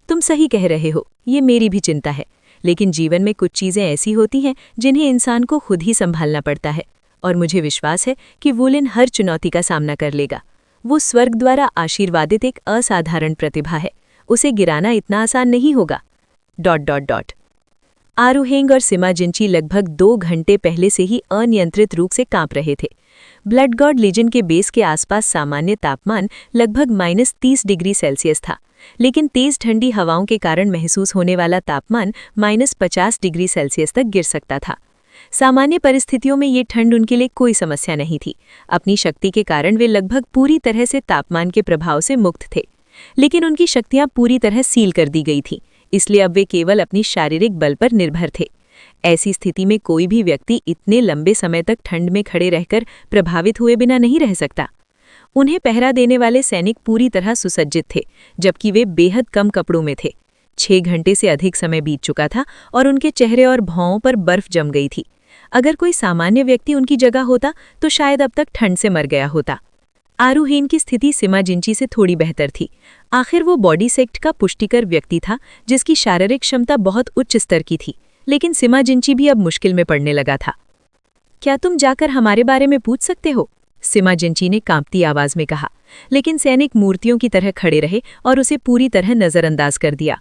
तुम सही कह रहे हो, ये मेरी भी चिंता है, लेकिन जीवन में कुछ चीज़ें ऐसी होती हैं जिन्हें इंसान को खुद ही संभालना पड़ता है, और मुझे विश्वास है कि वुलेन हर चुनौती का सामना कर लेगा। वो स्वर्ग द्वारा आशीर्वादित एक असाधारण प्रतिभा है, उसे गिराना इतना आसान नहीं होगा। ... आरुहेंग और सिमा जिंची लगभग 2 घंटे पहले से ही अनियंत्रित रूप से कांप रहे थे। ब्लड गॉड लीजन के बेस के आसपास सामान्य तापमान लगभग -30 डिग्री सेल्सियस था, लेकिन तेज ठंडी हवाओं के कारण महसूस होने वाला तापमान -50 डिग्री सेल्सियस तक गिर सकता था। सामान्य परिस्थितियों में ये ठंड उनके लिए कोई समस्या नहीं थी। अपनी शक्ति के कारण वे लगभग पूरी तरह से तापमान के प्रभाव से मुक्त थे, लेकिन उनकी शक्तियां पूरी तरह सील कर दी गई थीं, इसलिए अब वे केवल अपनी शारीरिक बल पर निर्भर थे। ऐसी स्थिति में कोई भी व्यक्ति इतने लंबे समय तक ठंड में खड़े रहकर प्रभावित हुए बिना नहीं रह सकता। उन्हें पहरा देने वाले सैनिक पूरी तरह सुसज्जित थे, जबकि वे बेहद कम कपड़ों में थे। 6 घंटे से अधिक समय बीत चुका था और उनके चेहरे और भौहों पर बर्फ जम गई थी। अगर कोई सामान्य व्यक्ति उनकी जगह होता तो शायद अब तक ठंड से मर गया होता। आरुहेन की स्थिति सिमा जिंची से थोड़ी बेहतर थी। आखिर वो बॉडी सेक्ट का पुष्टिकर व्यक्ति था जिसकी शारीरिक क्षमता बहुत उच्च स्तर की थी, लेकिन सिमा जिंची भी अब मुश्किल में पड़ने लगा था। क्या तुम जाकर हमारे बारे में पूछ सकते हो? सिमा जिंची ने कांपती आवाज में कहा, लेकिन सैनिक मूर्तियों की तरह खड़े रहे और उसे पूरी तरह नजरअंदाज कर दिया।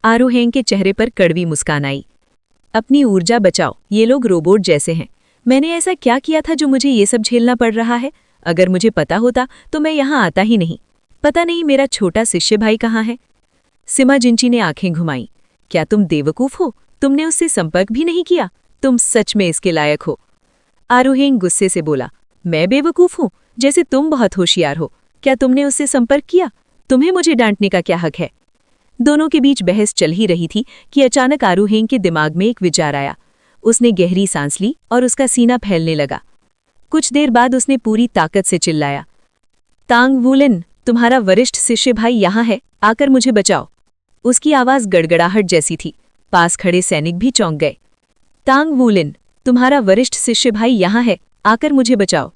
आरुहेन के चेहरे पर कड़वी मुस्कान आई। अपनी ऊर्जा बचाओ, ये लोग रोबोट जैसे हैं। मैंने ऐसा क्या किया था जो मुझे ये सब झेलना पड़ रहा है? अगर मुझे पता होता तो मैं यहाँ आता ही नहीं। पता नहीं मेरा छोटा शिष्य भाई कहाँ है? सिमा जिंची ने आंखें घुमाई। क्या तुम बेवकूफ हो? तुमने उससे संपर्क भी नहीं किया? तुम सच में इसके लायक हो। आरुहेन गुस्से से बोला, मैं बेवकूफ हूँ? जैसे तुम बहुत होशियार हो। क्या तुमने उससे संपर्क किया? तुम्हें मुझे डांटने का क्या हक है? दोनों के बीच बहस चल ही रही थी कि अचानक आरुहेन के दिमाग में एक विचार आया। उसने गहरी सांस ली और उसका सीना फैलने लगा। कुछ देर बाद उसने पूरी ताकत से चिल्लाया, तांग वुलेन, तुम्हारा वरिष्ठ शिष्य भाई यहाँ है, आकर मुझे बचाओ। उसकी आवाज़ गड़गड़ाहट जैसी थी। पास खड़े सैनिक भी चौंक गए। तांग वुलेन, तुम्हारा वरिष्ठ शिष्य भाई यहाँ है, आकर मुझे बचाओ।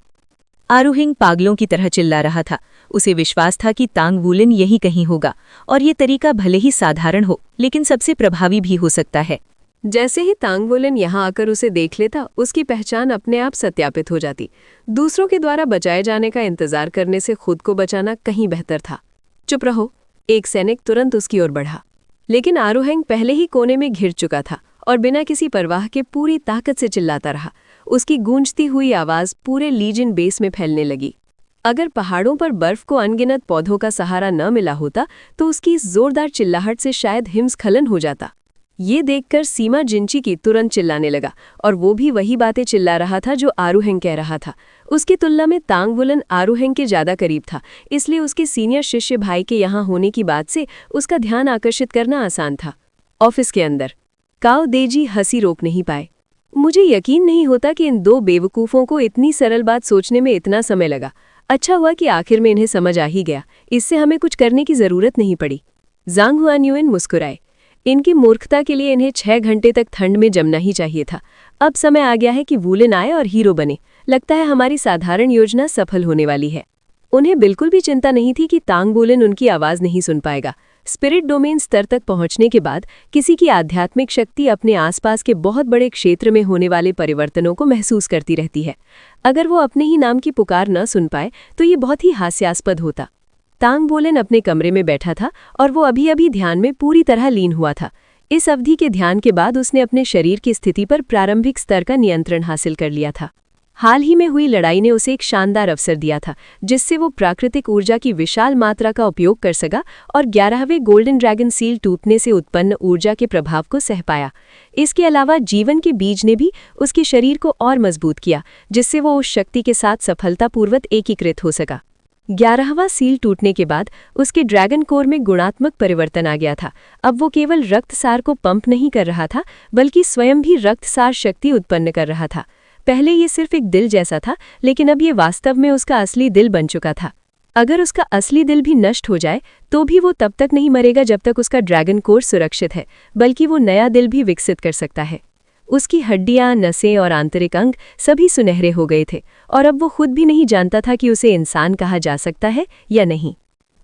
आरुहेन पागलों की तरह चिल्ला रहा था। उसे विश्वास था कि तांग वुलेन यही कहीं होगा, और ये तरीका भले ही साधारण हो लेकिन सबसे प्रभावी भी हो सकता है।
जैसे ही तांग वुलेन यहाँ आकर उसे देख लेता, उसकी पहचान अपने आप सत्यापित हो जाती। दूसरों के द्वारा बचाए जाने का इंतजार करने से खुद को बचाना कहीं बेहतर था। चुप रहो, एक सैनिक तुरंत उसकी ओर बढ़ा, लेकिन आरुहेन पहले ही कोने में घिर चुका था और बिना किसी परवाह के पूरी ताकत से चिल्लाता रहा। उसकी गूंजती हुई आवाज़ पूरे लीजन बेस में फैलने लगी। अगर पहाड़ों पर बर्फ को अनगिनत पौधों का सहारा न मिला होता तो उसकी इस जोरदार चिल्लाहट से शायद हिमस्खलन हो जाता। ये देखकर सिमा जिंची की तुरंत चिल्लाने लगा, और वो भी वही बातें चिल्ला रहा था जो आरुहेन कह रहा था। उसकी तुलना में तांग वुलेन आरुहेन के ज़्यादा करीब था, इसलिए उसके सीनियर शिष्य भाई के यहाँ होने की बात से उसका ध्यान आकर्षित करना आसान था। ऑफिस के अंदर काओ देजी हंसी रोक नहीं पाए। मुझे यकीन नहीं होता कि इन दो बेवकूफ़ों को इतनी सरल बात सोचने में इतना समय लगा। अच्छा हुआ कि आखिर में इन्हें समझ आ ही गया। इससे हमें कुछ करने की ज़रूरत नहीं पड़ी। झांग हुआनियुन मुस्कुराए। इनकी मूर्खता के लिए इन्हें 6 घंटे तक ठंड में जमना ही चाहिए था। अब समय आ गया है कि वुलेन आए और हीरो बने। लगता है हमारी साधारण योजना सफल होने वाली है। उन्हें बिल्कुल भी चिंता नहीं थी कि तांग वुलेन उनकी आवाज़ नहीं सुन पाएगा।
स्पिरिट डोमेन स्तर तक पहुंचने के बाद किसी की आध्यात्मिक शक्ति अपने आसपास के बहुत बड़े क्षेत्र में होने वाले परिवर्तनों को महसूस करती रहती है। अगर वो अपने ही नाम की पुकार न सुन पाए तो ये बहुत ही हास्यास्पद होता। तांग वूलेन अपने कमरे में बैठा था और वो अभी-अभी ध्यान में पूरी तरह लीन हुआ था। इस अवधि के ध्यान के बाद उसने अपने शरीर की स्थिति पर प्रारंभिक स्तर का नियंत्रण हासिल कर लिया था। हाल ही में हुई लड़ाई ने उसे एक शानदार अवसर दिया था, जिससे वो प्राकृतिक ऊर्जा की विशाल मात्रा का उपयोग कर सका और 11वें गोल्डन ड्रैगन सील टूटने से उत्पन्न ऊर्जा के प्रभाव को सह पाया। इसके अलावा जीवन के बीज ने भी उसके शरीर को और मजबूत किया, जिससे वो उस शक्ति के साथ सफलतापूर्वक एकीकृत हो सका। 11वां सील टूटने के बाद उसके ड्रैगन कोर में गुणात्मक परिवर्तन आ गया था। अब वो केवल रक्तसार को पंप नहीं कर रहा था, बल्कि स्वयं भी रक्तसार शक्ति उत्पन्न कर रहा था। पहले ये सिर्फ एक दिल जैसा था, लेकिन अब ये वास्तव में उसका असली दिल बन चुका था। अगर उसका असली दिल भी नष्ट हो जाए तो भी वो तब तक नहीं मरेगा जब तक उसका ड्रैगन कोर सुरक्षित है, बल्कि वो नया दिल भी विकसित कर सकता है। उसकी हड्डियां, नसें और आंतरिक अंग सभी सुनहरे हो गए थे और अब वो खुद भी नहीं जानता था कि उसे इंसान कहा जा सकता है या नहीं।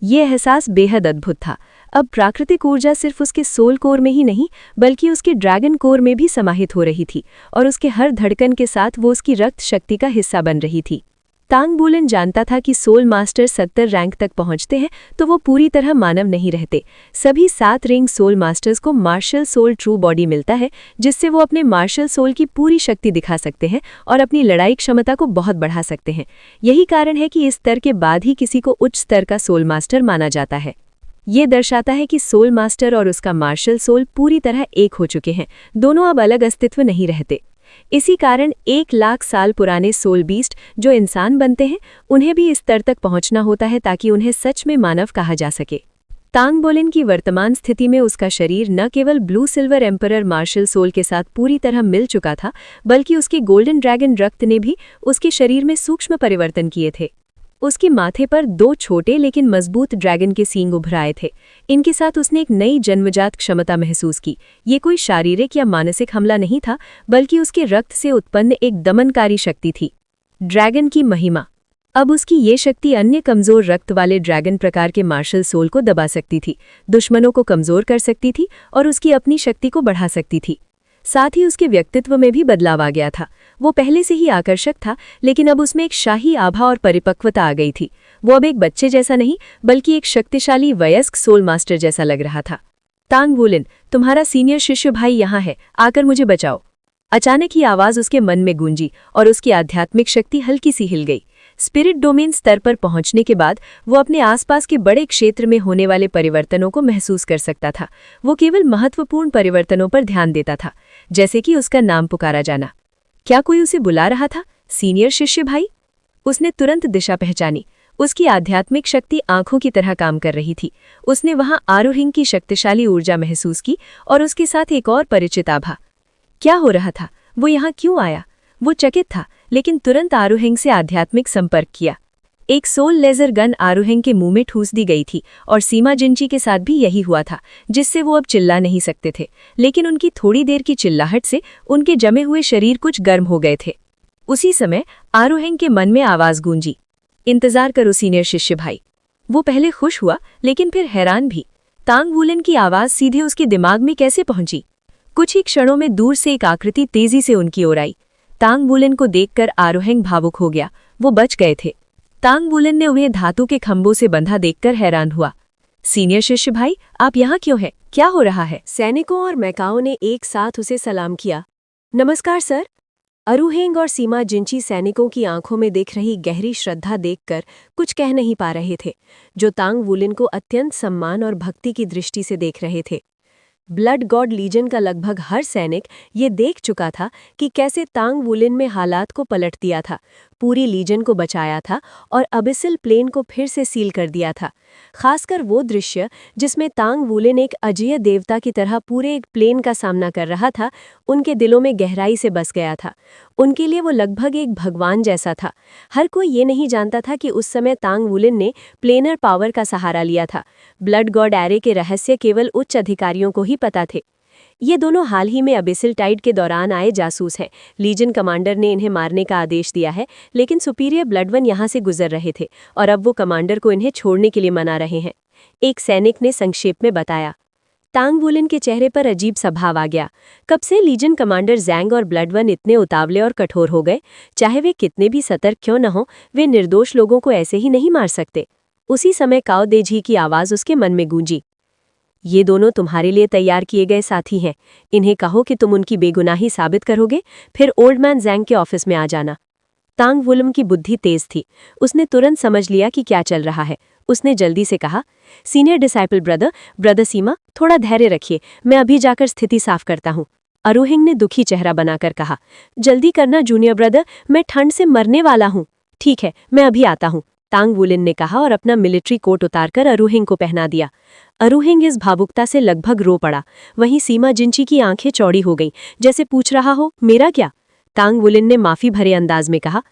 ये एहसास बेहद अद्भुत था। अब प्राकृतिक ऊर्जा सिर्फ उसके सोल कोर में ही नहीं, बल्कि उसके ड्रैगन कोर में भी समाहित हो रही थी और उसके हर धड़कन के साथ वो उसकी रक्त शक्ति का हिस्सा बन रही थी। तांग वूलेन जानता था कि सोल मास्टर 70 रैंक तक पहुंचते हैं तो वो पूरी तरह मानव नहीं रहते। सभी 7 रिंग सोल मास्टर्स को मार्शल सोल ट्रू बॉडी मिलता है, जिससे वो अपने मार्शल सोल की पूरी शक्ति दिखा सकते हैं और अपनी लड़ाई क्षमता को बहुत बढ़ा सकते हैं। यही कारण है कि इस स्तर के बाद ही किसी को उच्च स्तर का सोल मास्टर माना जाता है। ये दर्शाता है कि सोल मास्टर और उसका मार्शल सोल पूरी तरह एक हो चुके हैं, दोनों अब अलग अस्तित्व नहीं रहते। इसी कारण 1 लाख साल पुराने सोल बीस्ट जो इंसान बनते हैं, उन्हें भी इस स्तर तक पहुंचना होता है ताकि उन्हें सच में मानव कहा जा सके। तांग वूलेन की वर्तमान स्थिति में उसका शरीर न केवल blue silver emperor martial soul के साथ पूरी तरह मिल चुका था, बल्कि उसके गोल्डन ड्रैगन रक्त ने भी उसके शरीर में सूक्ष्म परिवर्तन किए थे। उसके माथे पर 2 छोटे लेकिन मजबूत ड्रैगन के सींग उभर आए थे। इनके साथ उसने एक नई जन्मजात क्षमता महसूस की। ये कोई शारीरिक या मानसिक हमला नहीं था, बल्कि उसके रक्त से उत्पन्न एक दमनकारी शक्ति थी। ड्रैगन की महिमा। अब उसकी ये शक्ति अन्य कमजोर रक्त वाले ड्रैगन प्रकार के मार्शल सोल को दबा सकती थी, दुश्मनों को कमजोर कर सकती थी और उसकी अपनी शक्ति को बढ़ा सकती थी। साथ ही उसके व्यक्तित्व में भी बदलाव आ गया था। वो पहले से ही आकर्षक था, लेकिन अब उसमें एक शाही आभा और परिपक्वता आ गई थी। वो अब एक बच्चे जैसा नहीं, बल्कि एक शक्तिशाली वयस्क सोल मास्टर जैसा लग रहा था। तांग वूलेन, तुम्हारा सीनियर शिष्य भाई यहाँ है, आकर मुझे बचाओ। अचानक ही आवाज उसके मन में गूंजी और उसकी आध्यात्मिक शक्ति हल्की सी हिल गई। स्पिरिट डोमेन स्तर पर पहुंचने के बाद वो अपने आसपास के बड़े क्षेत्र में होने वाले परिवर्तनों को महसूस कर सकता था। वो केवल महत्वपूर्ण परिवर्तनों पर ध्यान देता था, जैसे कि उसका नाम पुकारा जाना। क्या कोई उसे बुला रहा था? सीनियर शिष्य भाई? उसने तुरंत दिशा पहचानी। उसकी आध्यात्मिक शक्ति आंखों की तरह काम कर रही थी। उसने वहां आरोहिंग की शक्तिशाली ऊर्जा महसूस की और उसके साथ एक और परिचित आभा। क्या हो रहा था? वो यहाँ क्यों आया? वो चकित था, लेकिन तुरंत आरोहिंग से आध्यात्मिक संपर्क किया। एक सोल लेजर गन आरोहिंग के मुंह में ठूस दी गई थी और सीमा जिंची के साथ भी यही हुआ था, जिससे वो अब चिल्ला नहीं सकते थे। लेकिन उनकी थोड़ी देर की चिल्लाहट से उनके जमे हुए शरीर कुछ गर्म हो गए थे। उसी समय आरोहिंग के मन में आवाज गूंजी, इंतजार करो सीनियर शिष्य भाई। वो पहले खुश हुआ, लेकिन फिर हैरान भी। तांग वूलेन की आवाज सीधे उसके दिमाग में कैसे पहुंची? कुछ ही क्षणों में दूर से एक आकृति तेजी से उनकी ओर आई। तांग वूलेन को देखकर आरोहिंग भावुक हो गया। वो बच गए थे। तांग वूलेन ने उन्हें धातु के खंभों से बंधा देखकर हैरान हुआ। सीनियर शिष्य भाई, आप यहाँ क्यों हैं? क्या हो रहा है?
सैनिकों और मैकाओं ने एक साथ उसे सलाम किया। नमस्कार सर। आरोहिंग और सीमा जिंची सैनिकों की आंखों में दिख रही गहरी श्रद्धा देखकर कुछ कह नहीं पा रहे थे, जो तांग वूलेन को अत्यंत सम्मान और भक्ति की दृष्टि से देख रहे थे। ब्लड गॉड लीजन का लगभग हर सैनिक ये देख चुका था कि कैसे तांग वूलेन में हालात को पलट दिया था, पूरी लीजन को बचाया था और अबिसिल प्लेन को फिर से सील कर दिया था। खासकर वो दृश्य जिसमें तांग वूलेन एक अजेय देवता की तरह पूरे एक प्लेन का सामना कर रहा था, उनके दिलों में गहराई से बस गया था। उनके लिए वो लगभग एक भगवान जैसा था। हर कोई ये नहीं जानता था कि उस समय तांग वूलेन ने प्लेनर पावर का सहारा लिया था। ब्लड गॉड एरे के रहस्य केवल उच्च अधिकारियों को ही पता थे। ये दोनों हाल ही में अबिसिल टाइड के दौरान आए जासूस हैं। लीजन कमांडर ने इन्हें मारने का आदेश दिया है, लेकिन सुपीरियर ब्लड वन यहाँ से गुजर रहे थे और अब वो कमांडर को इन्हें छोड़ने के लिए मना रहे हैं। एक सैनिक ने संक्षेप में बताया। तांग वुलिन के चेहरे पर अजीब सा भाव आ गया। कब से लीजन कमांडर जैंग और ब्लड वन इतने उतावले और कठोर हो गए? चाहे वे कितने भी सतर्क क्यों न हो, वे निर्दोष लोगों को ऐसे ही नहीं मार सकते। उसी समय काओ देजी की आवाज उसके मन में गूंजी। ये दोनों तुम्हारे लिए तैयार किए गए साथी हैं। इन्हें कहो कि तुम उनकी बेगुनाही साबित करोगे, फिर ओल्ड मैन जैंग के ऑफिस में आ जाना। तांग वुलिन की बुद्धि तेज थी। उसने तुरंत समझ लिया कि क्या चल रहा है। उसने जल्दी से कहा, सीनियर डिसाइपल ब्रदर सीमा, थोड़ा धैर्य रखिए, मैं अभी जाकर स्थिति साफ करता हूँ। अरुहिंग ने दुखी चेहरा बनाकर कहा, जल्दी करना जूनियर ब्रदर, मैं ठंड से मरने वाला हूँ। ठीक है, मैं अभी आता हूँ, तांग वुलिन ने कहा और अपना मिलिट्री कोट उतारकर अरुहिंग को पहना दिया। अरुहिंग इस भावुकता से लगभग रो पड़ा। वहीं सीमा जिंची की आंखें चौड़ी हो गईं, जैसे पूछ रहा हो, मेरा क्या? तांग वुलिन ने माफी भरे अंदाज में कहा,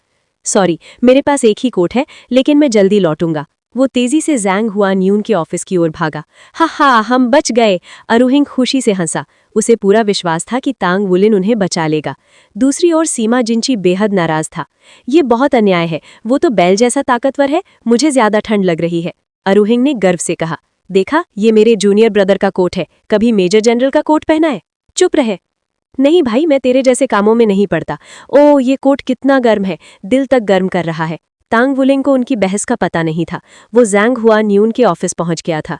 सॉरी, मेरे पास एक ही कोट है, लेकिन मैं जल्दी लौटूंगा। वो तेजी से जैंग हुआन्यून के ऑफिस की ओर भागा। हा, हम बच गए। अरुहिंग खुशी से हंसा। उसे पूरा विश्वास था कि तांग वुलिन उन्हें बचा लेगा। दूसरी ओर सीमा जिंची बेहद नाराज था। ये बहुत अन्याय है, वो तो बैल जैसा ताकतवर है, मुझे ज्यादा ठंड लग रही है। अरुहिंग ने गर्व से कहा, देखा, ये मेरे जूनियर ब्रदर का कोट है, कभी मेजर जनरल का कोट पहना है? चुप रहे। नहीं भाई, मैं तेरे जैसे कामों में नहीं पड़ता। ओ, ये कोट कितना गर्म है, दिल तक गर्म कर रहा है। तांग वुलिन को उनकी बहस का पता नहीं था। वो जैंग हुआन्यून के ऑफिस पहुंच गया था।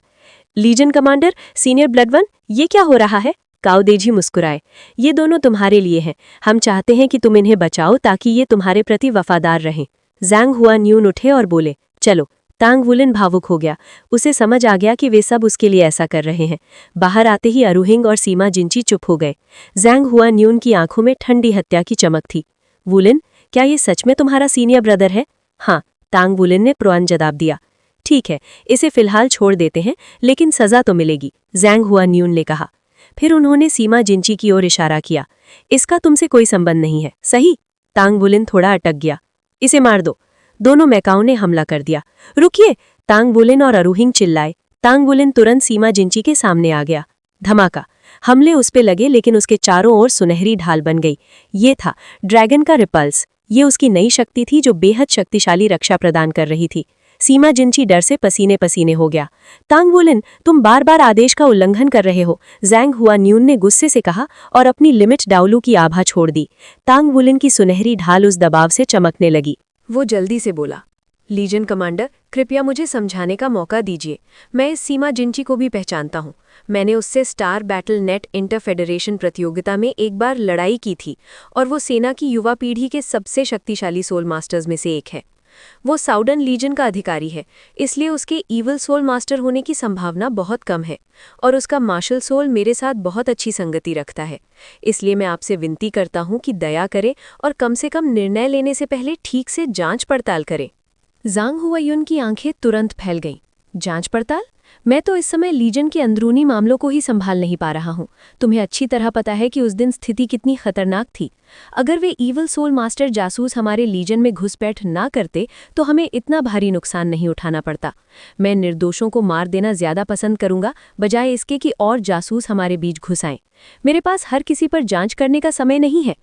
Legion commander, senior blood one, ये क्या हो रहा है? काओ देजी मुस्कुराए। ये दोनों तुम्हारे लिए हैं। हम चाहते हैं कि तुम इन्हें बचाओ ताकि ये तुम्हारे प्रति वफादार रहें। जैंग हुआन्यून उठे और बोले, चलो। तांग वुलिन भावुक हो गया। उसे समझ आ गया कि वे सब उसके लिए ऐसा कर रहे हैं। बाहर आते ही अरुहिंग और सीमा जिंची चुप हो गए। जैंग हुआन्यून की आंखों में ठंडी हत्या की चमक थी। वुलिन, क्या ये सच में तुम्हारा सीनियर ब्रदर है? हाँ, तांग वुलिन ने प्रोन जवाब दिया। ठीक है, इसे फिलहाल छोड़ देते हैं, लेकिन सजा तो मिलेगी, जैंग हुआन्यून ने कहा। फिर उन्होंने सीमा जिंची की ओर इशारा किया। इसका तुमसे कोई संबंध नहीं है, सही? तांग वुलिन थोड़ा अटक गया। इसे मार दो। दोनों मैकाओं ने हमला कर दिया। रुकिए, तांग वुलिन और अरुहिंग चिल्लाए। तांग वुलिन तुरंत सीमा जिंची के सामने आ गया। धमाका। हमले उस पे लगे, लेकिन उसके चारों ओर सुनहरी ढाल बन गई। ये था ड्रैगन का रिपल्स। ये उसकी नई शक्ति थी जो बेहद शक्तिशाली रक्षा प्रदान कर रही थी। सीमा जिंची डर से पसीने पसीने हो गया। तांग वुलिन, तुम बार बार आदेश का उल्लंघन कर रहे हो, जैंग हुआन्यून ने गुस्से से कहा और अपनी लिमिट डाउलू की आभा छोड़ दी। तांग वुलिन की सुनहरी ढाल उस दबाव से चमकने लगी।
वो जल्दी से बोला, लीजन कमांडर, कृपया मुझे समझाने का मौका दीजिए। मैं इस सीमा जिंची को भी पहचानता हूँ। मैंने उससे star battle net inter federation प्रतियोगिता में एक बार लड़ाई की थी और वो सेना की युवा पीढ़ी के सबसे शक्तिशाली सोल मास्टर्स में से एक है। वो साउदर्न लीजन का अधिकारी है, इसलिए उसके ईवल सोल मास्टर होने की संभावना बहुत कम है और उसका मार्शल सोल मेरे साथ बहुत अच्छी संगति रखता है। इसलिए मैं आपसे विनती करता हूँ कि दया करें और कम से कम निर्णय लेने से पहले ठीक से जांच पड़ताल करें। जांग हुआयुन की आंखें तुरंत फैल गईं। जांच पड़ताल? मैं तो इस समय लीजन के अंदरूनी मामलों को ही संभाल नहीं पा रहा हूँ। तुम्हें अच्छी तरह पता है कि उस दिन स्थिति कितनी खतरनाक थी। अगर वे ईवल सोल मास्टर जासूस हमारे लीजन में घुसपैठ ना करते तो हमें इतना भारी नुकसान नहीं उठाना पड़ता। मैं निर्दोषों को मार देना ज्यादा पसंद करूंगा, बजाय इसके कि और जासूस हमारे बीच घुस आएं। मेरे पास हर किसी पर जांच करने का समय नहीं है।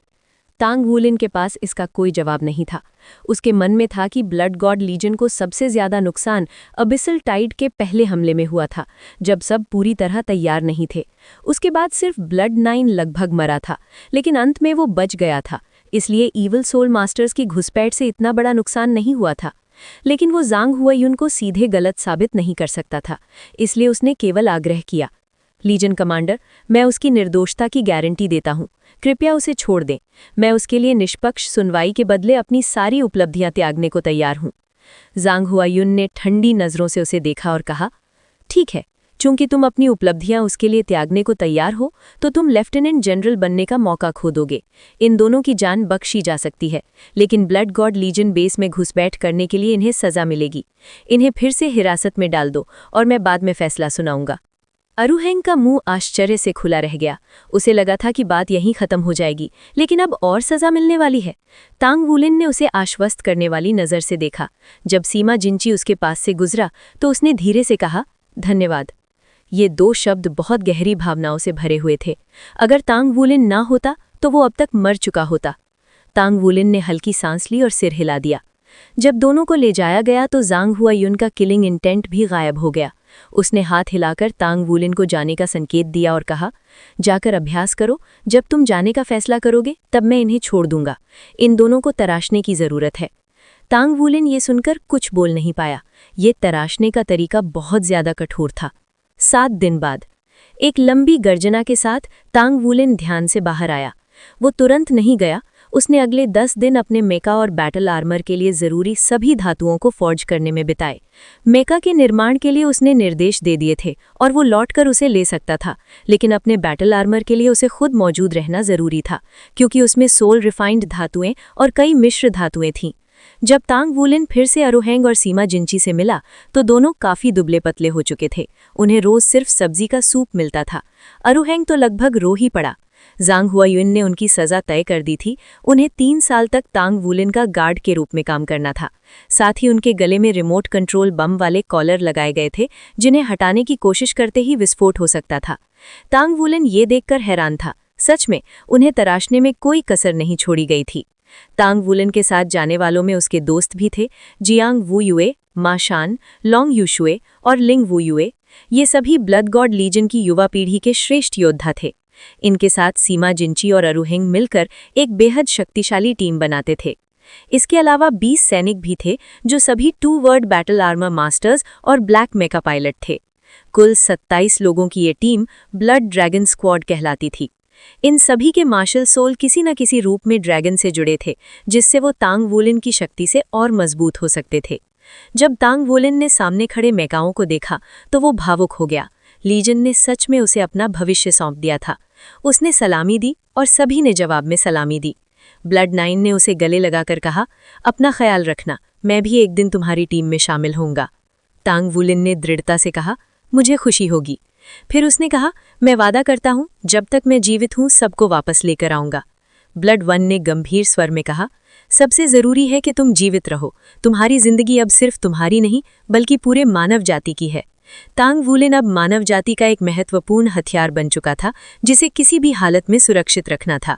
तांग वुलिन के पास इसका कोई जवाब नहीं था। उसके मन में था कि ब्लड गॉड लीजन को सबसे ज्यादा नुकसान अबिसल टाइड के पहले हमले में हुआ था, जब सब पूरी तरह तैयार नहीं थे। उसके बाद सिर्फ ब्लड 9 लगभग मरा था, लेकिन अंत में वो बच गया था। इसलिए ईवल सोल मास्टर्स की घुसपैठ से इतना बड़ा नुकसान नहीं हुआ था। लेकिन वो जांग हुआयुन को सीधे गलत साबित नहीं कर सकता था, इसलिए उसने केवल आग्रह किया, लीजन कमांडर, मैं उसकी निर्दोषता की गारंटी देता हूँ। कृपया उसे छोड़ दें। मैं उसके लिए निष्पक्ष सुनवाई के बदले अपनी सारी उपलब्धियां त्यागने को तैयार हूँ। जांग हुआयुन ने ठंडी नज़रों से उसे देखा और कहा, ठीक है, चूंकि तुम अपनी उपलब्धियां उसके लिए त्यागने को तैयार हो, तो तुम लेफ्टिनेंट जनरल बनने का मौका खो दोगे। इन दोनों की जान बख्शी जा सकती है, लेकिन ब्लड गॉड लीजन बेस में घुसपैठ करने के लिए इन्हें सजा मिलेगी। इन्हें फिर से हिरासत में डाल दो और मैं बाद में फैसला सुनाऊंगा। अरुहेंग का मुंह आश्चर्य से खुला रह गया। उसे लगा था कि बात यहीं खत्म हो जाएगी, लेकिन अब और सजा मिलने वाली है। तांग वुलिन ने उसे आश्वस्त करने वाली नज़र से देखा। जब सीमा जिंची उसके पास से गुजरा तो उसने धीरे से कहा, धन्यवाद। ये 2 शब्द बहुत गहरी भावनाओं से भरे हुए थे। अगर तांग वुलिन ना होता तो वो अब तक मर चुका होता। तांग वुलिन ने हल्की सांस ली और सिर हिला दिया। जब दोनों को ले जाया गया तो जांग हुआयुन का किलिंग इंटेंट भी गायब हो गया। उसने हाथ हिलाकर तांग वुलिन को जाने का संकेत दिया और कहा, जाकर अभ्यास करो, जब तुम जाने का फैसला करोगे तब मैं इन्हें छोड़ दूंगा। इन दोनों को तराशने की जरूरत है। तांग वुलिन ये सुनकर कुछ बोल नहीं पाया। ये तराशने का तरीका बहुत ज्यादा कठोर था। 7 दिन बाद एक लंबी गर्जना के साथ तांग वुलिन ध्यान से बाहर आया। वो तुरंत नहीं गया। उसने अगले 10 दिन अपने मेका और बैटल आर्मर के लिए जरूरी सभी धातुओं को फॉर्ज करने में बिताए। मेका के निर्माण के लिए उसने निर्देश दे दिए थे और वो लौटकर उसे ले सकता था, लेकिन अपने बैटल आर्मर के लिए उसे खुद मौजूद रहना जरूरी था, क्योंकि उसमें सोल रिफाइंड धातुएं और कई मिश्र धातुएं थीं। जब तांग वुलिन फिर से अरुहेंग और सीमा जिंची से मिला तो दोनों काफी दुबले पतले हो चुके थे। उन्हें रोज सिर्फ सब्जी का सूप मिलता था। अरुहेंग तो लगभग रो ही पड़ा। जांग हुआयुन ने उनकी सजा तय कर दी थी। उन्हें 3 साल तक तांग वुलिन का गार्ड के रूप में काम करना था। साथ ही उनके गले में रिमोट कंट्रोल बम वाले कॉलर लगाए गए थे, जिन्हें हटाने की कोशिश करते ही विस्फोट हो सकता था। तांग वुलिन ये देखकर हैरान था। सच में उन्हें तराशने में कोई कसर नहीं छोड़ी गई थी। तांग वुलिन के साथ जाने वालों में उसके दोस्त भी थे, जियांग वू युए, मा शान, लोंग यूशुए और लिंग वू युए। ये सभी ब्लड गॉड लीजन की युवा पीढ़ी के श्रेष्ठ योद्धा थे। इनके साथ सीमा जिंची और अरुहेंग मिलकर एक बेहद शक्तिशाली टीम बनाते थे। इसके अलावा 20 सैनिक भी थे, जो सभी 2 वर्ड बैटल आर्मर मास्टर्स और ब्लैक मेका पायलट थे। कुल 27 लोगों की ये टीम ब्लड ड्रैगन स्क्वाड कहलाती थी। इन सभी के मार्शल सोल किसी न किसी रूप में ड्रैगन से जुड़े थे, जिससे वो तांग वुलिन की शक्ति से और मजबूत हो सकते थे। जब तांग वुलिन ने सामने खड़े मेकाओं को देखा तो वो भावुक हो गया। लीजन ने सच में उसे अपना भविष्य सौंप दिया था। उसने सलामी दी और सभी ने जवाब में सलामी दी। ब्लड 9 ने उसे गले लगाकर कहा, अपना ख्याल रखना, मैं भी एक दिन तुम्हारी टीम में शामिल होऊंगा। तांग वुलिन ने दृढ़ता से कहा, मुझे खुशी होगी। फिर उसने कहा, मैं वादा करता हूं, जब तक मैं जीवित हूं सबको वापस लेकर आऊंगा। ब्लड 1 ने गंभीर स्वर में कहा, सबसे जरूरी है कि तुम जीवित रहो। तुम्हारी जिंदगी अब सिर्फ तुम्हारी नहीं बल्कि पूरे मानव जाति की है। तांग वुलिन अब मानव जाति का एक महत्वपूर्ण हथियार बन चुका था, जिसे किसी भी हालत में सुरक्षित रखना था।